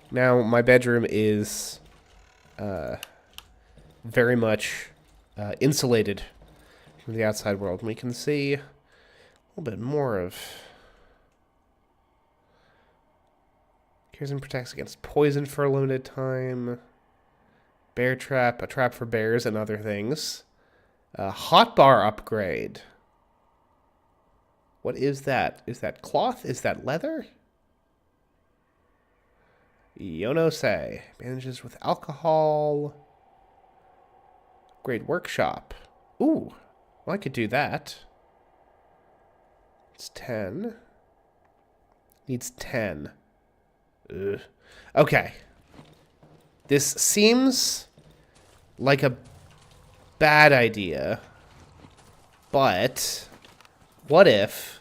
S1: Now, my bedroom is very much insulated from the outside world. And we can see a little bit more of... Cures and protects against poison for a limited time. Bear trap, a trap for bears and other things. Hot bar upgrade. What is that? Is that cloth? Is that leather? Yono say. Bandages with alcohol. Upgrade workshop. Ooh. Well, I could do that. It's 10. Needs 10. Ugh. Okay. This seems like a bad idea, but what if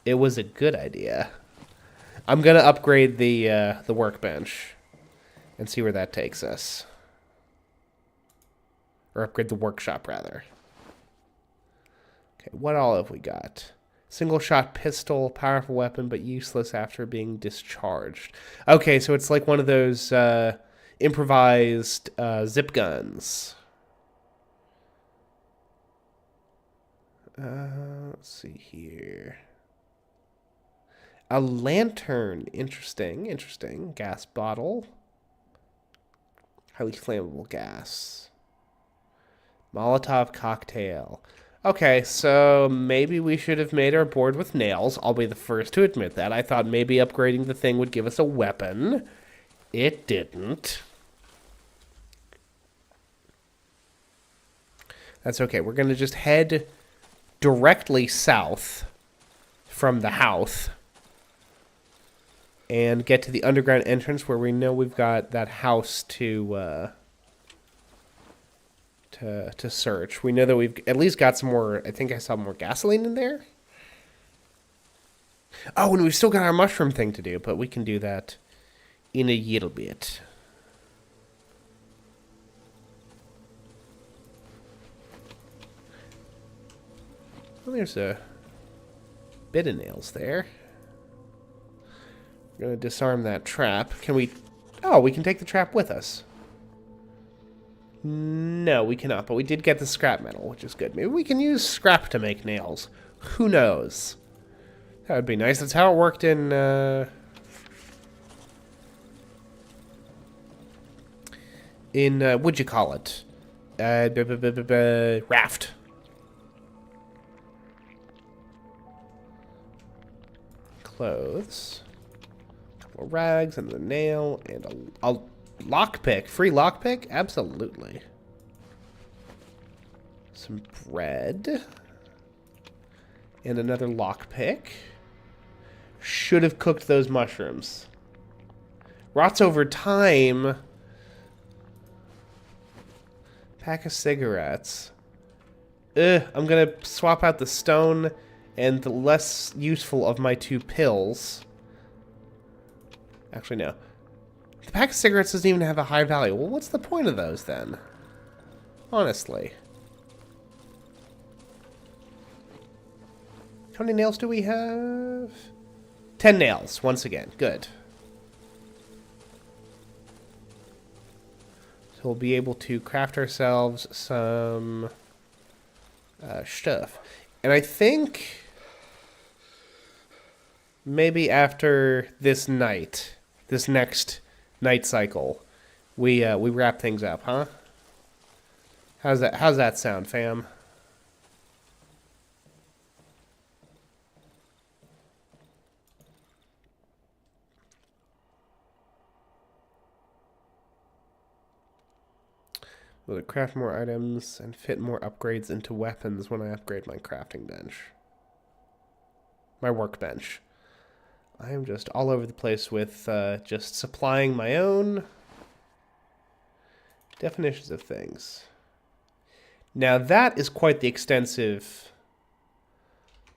S1: it was a good idea? I'm gonna upgrade the workbench and see where that takes us, or upgrade the workshop rather. Okay, what all have we got? Single shot pistol, powerful weapon, but useless after being discharged. Okay, so it's like one of those improvised zip guns. Let's see here. A lantern. Interesting, interesting. Gas bottle. Highly flammable gas. Molotov cocktail. Okay, so maybe we should have made our board with nails. I'll be the first to admit that. I thought maybe upgrading the thing would give us a weapon. It didn't. That's okay. We're going to just head directly south from the house and get to the underground entrance where we know we've got that house to search. We know that we've at least got some more. I think I saw more gasoline in there. Oh, and we've still got our mushroom thing to do, but we can do that in a little bit. Well, there's a bit of nails there. We're going to disarm that trap. Can we... Oh, we can take the trap with us. No, we cannot, but we did get the scrap metal, which is good. Maybe we can use scrap to make nails. Who knows? That would be nice. That's how it worked in... what'd you call it? Raft. Clothes, a couple of rags, and the nail, and a lockpick. Free lockpick? Absolutely. Some bread. And another lockpick. Should have cooked those mushrooms. Rots over time. Pack of cigarettes. I'm gonna swap out the stone and the less useful of my 2 pills. Actually, no. The pack of cigarettes doesn't even have a high value. Well, what's the point of those, then? Honestly. How many nails do we have? 10 nails, once again. Good. So we'll be able to craft ourselves some stuff. And I think... maybe after this night, this next night cycle, we wrap things up, huh? How's that sound, fam? Will it craft more items and fit more upgrades into weapons when I upgrade my crafting bench? My workbench. I am just all over the place with just supplying my own definitions of things. Now that is quite the extensive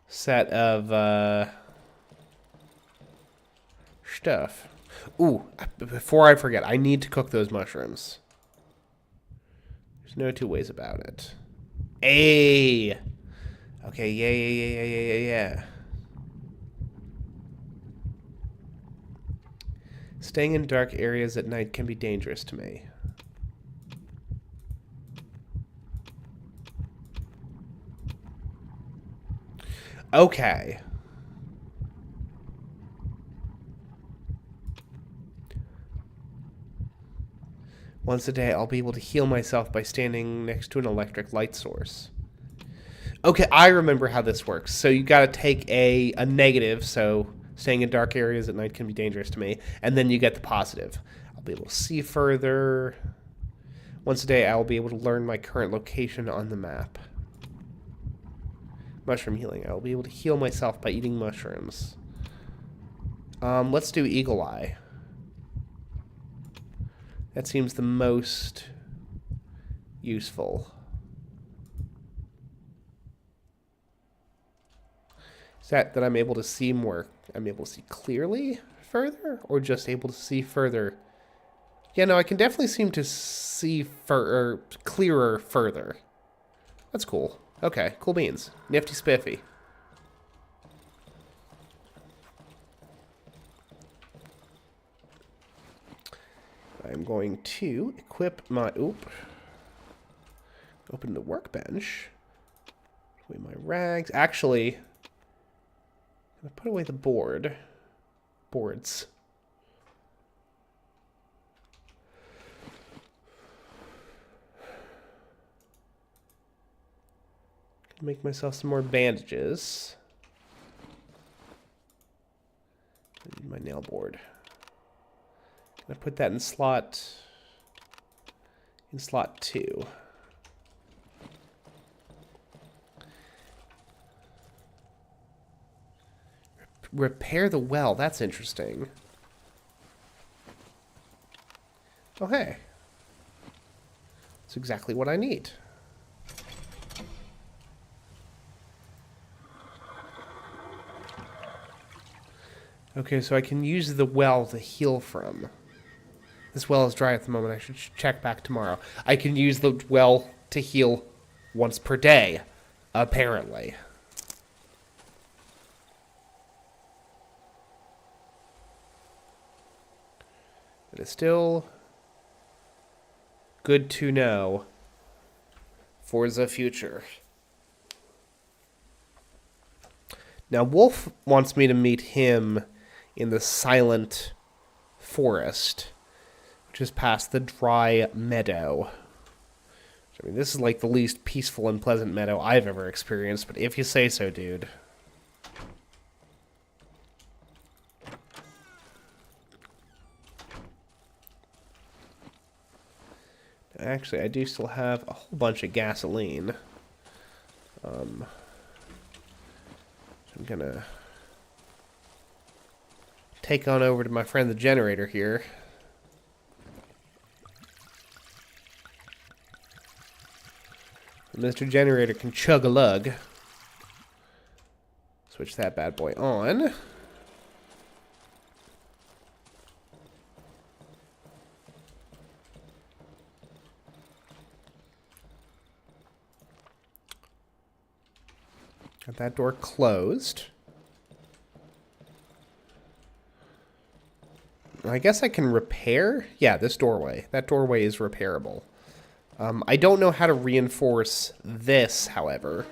S1: set of stuff. Ooh, before I forget, I need to cook those mushrooms. There's no two ways about it. Hey! Okay, yeah. Staying in dark areas at night can be dangerous to me. Okay. Once a day, I'll be able to heal myself by standing next to an electric light source. Okay, I remember how this works. So you gotta take a negative, so staying in dark areas at night can be dangerous to me, and then you get the positive. I'll be able to see further. Once a day, I will be able to learn my current location on the map. Mushroom healing. I will be able to heal myself by eating mushrooms. Let's do Eagle Eye. That seems the most useful. Is that I'm able to see more? I'm able to see clearly further? Or just able to see further? Yeah, no, I can definitely seem to see clearer further. That's cool. Okay, cool beans. Nifty spiffy. I'm going to equip my... Open the workbench. Put away my rags. Actually, I'm going to put away the boards. Make myself some more bandages. I need my nail board. I put that in slot 2. Repair the well. That's interesting. Oh, hey. That's exactly what I need. Okay, so I can use the well to heal from. This well is dry at the moment. I should check back tomorrow. I can use the well to heal once per day, apparently. But it's still good to know for the future. Now, Wolf wants me to meet him in the Silent Forest, which is past the Dry Meadow. I mean, this is like the least peaceful and pleasant meadow I've ever experienced, but if you say so, dude. Actually, I do still have a whole bunch of gasoline. I'm gonna take on over to my friend the generator here. Mr. Generator can chug a lug. Switch that bad boy on. Got that door closed. I guess I can repair? Yeah, this doorway. That doorway is repairable. I don't know how to reinforce this, however.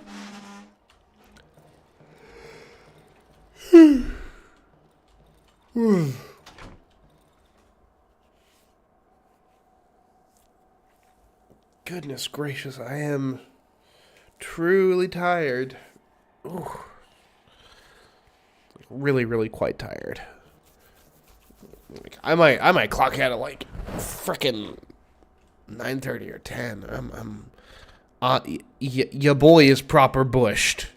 S1: Goodness gracious, I am truly tired. Ooh. Really, really quite tired. I might clock out at like frickin' 9:30 or 10. Your boy is proper bushed.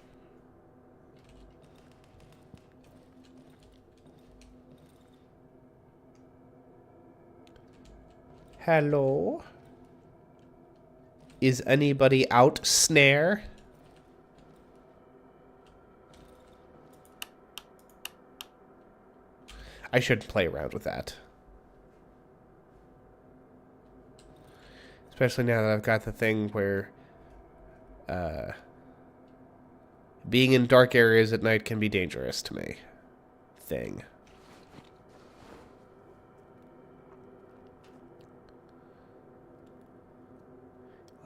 S1: Hello? Is anybody out, Snare? I should play around with that. Especially now that I've got the thing where being in dark areas at night can be dangerous to me. Thing.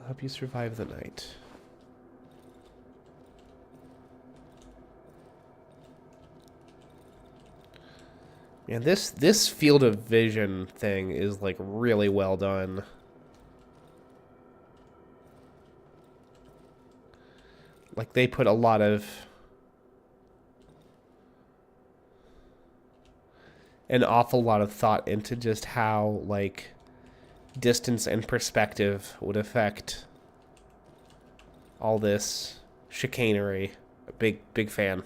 S1: I'll help you survive the night. Man, this field of vision thing is like really well done. Like they put a lot of an awful lot of thought into just how like distance and perspective would affect all this chicanery. A big fan.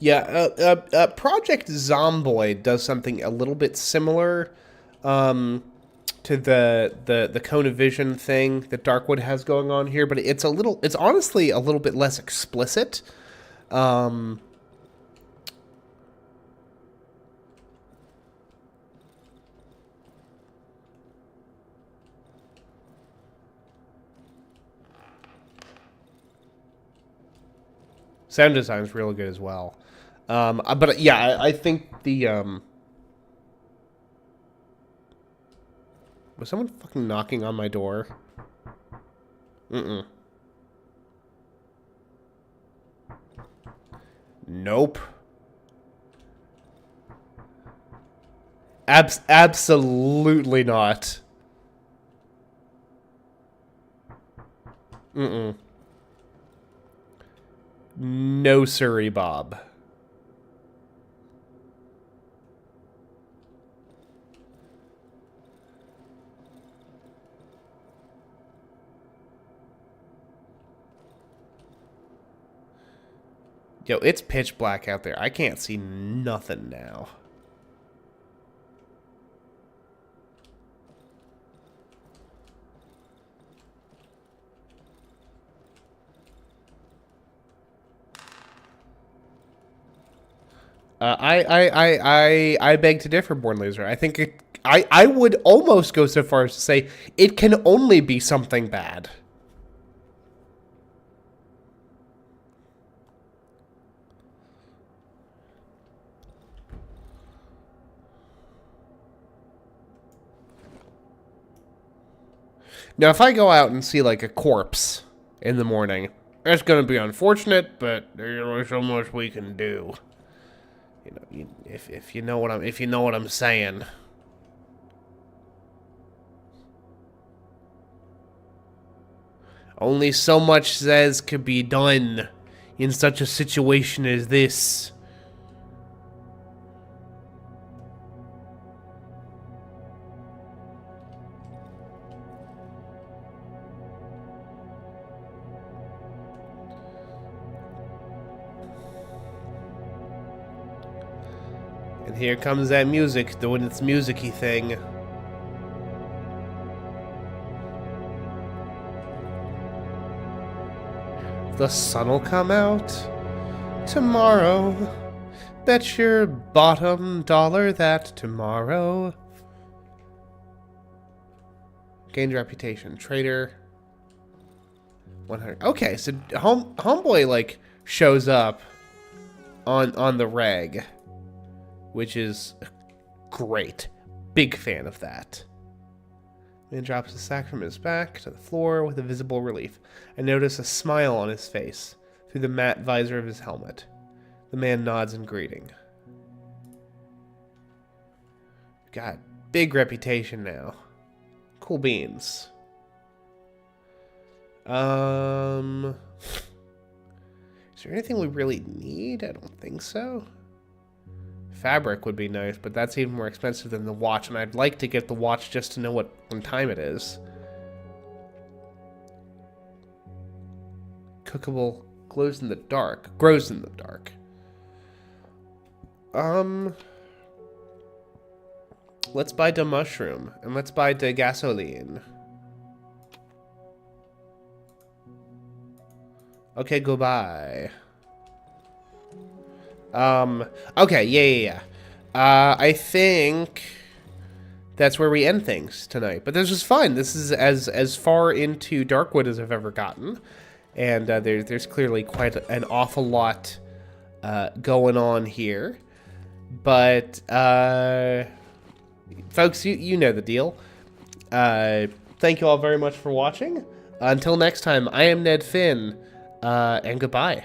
S1: Yeah, Project Zomboid does something a little bit similar to the Cone of Vision thing that Darkwood has going on here, but it's honestly a little bit less explicit. Sound design is real good as well. But yeah, I think the was someone fucking knocking on my door? Nope. Absolutely not. No siree, Bob. Yo, it's pitch black out there. I can't see nothing now. I beg to differ, Born Loser. I think I would almost go so far as to say it can only be something bad. Now, if I go out and see like a corpse in the morning, that's gonna be unfortunate, but there's only so much we can do. You know, if you know what I'm saying. Only so much says could be done in such a situation as this. And here comes that music doing its music-y thing. The sun'll come out tomorrow. Bet your bottom dollar that tomorrow. Gained reputation. Trader. 100. Okay, so homeboy like shows up on the reg, which is great. Big fan of that. Man drops the sack from his back to the floor with a visible relief. I notice a smile on his face through the matte visor of his helmet. The man nods in greeting. Got big reputation now. Cool beans. Is there anything we really need? I don't think so. Fabric would be nice, but that's even more expensive than the watch, and I'd like to get the watch just to know what time it is. Cookable glows in the dark. Grows in the dark. Let's buy the mushroom, and let's buy the gasoline. Okay, goodbye. Okay, yeah. I think that's where we end things tonight. But this was fun. This is as far into Darkwood as I've ever gotten. And there's clearly quite an awful lot going on here. But, folks, you know the deal. Thank you all very much for watching. Until next time, I am Ned Finn, and goodbye.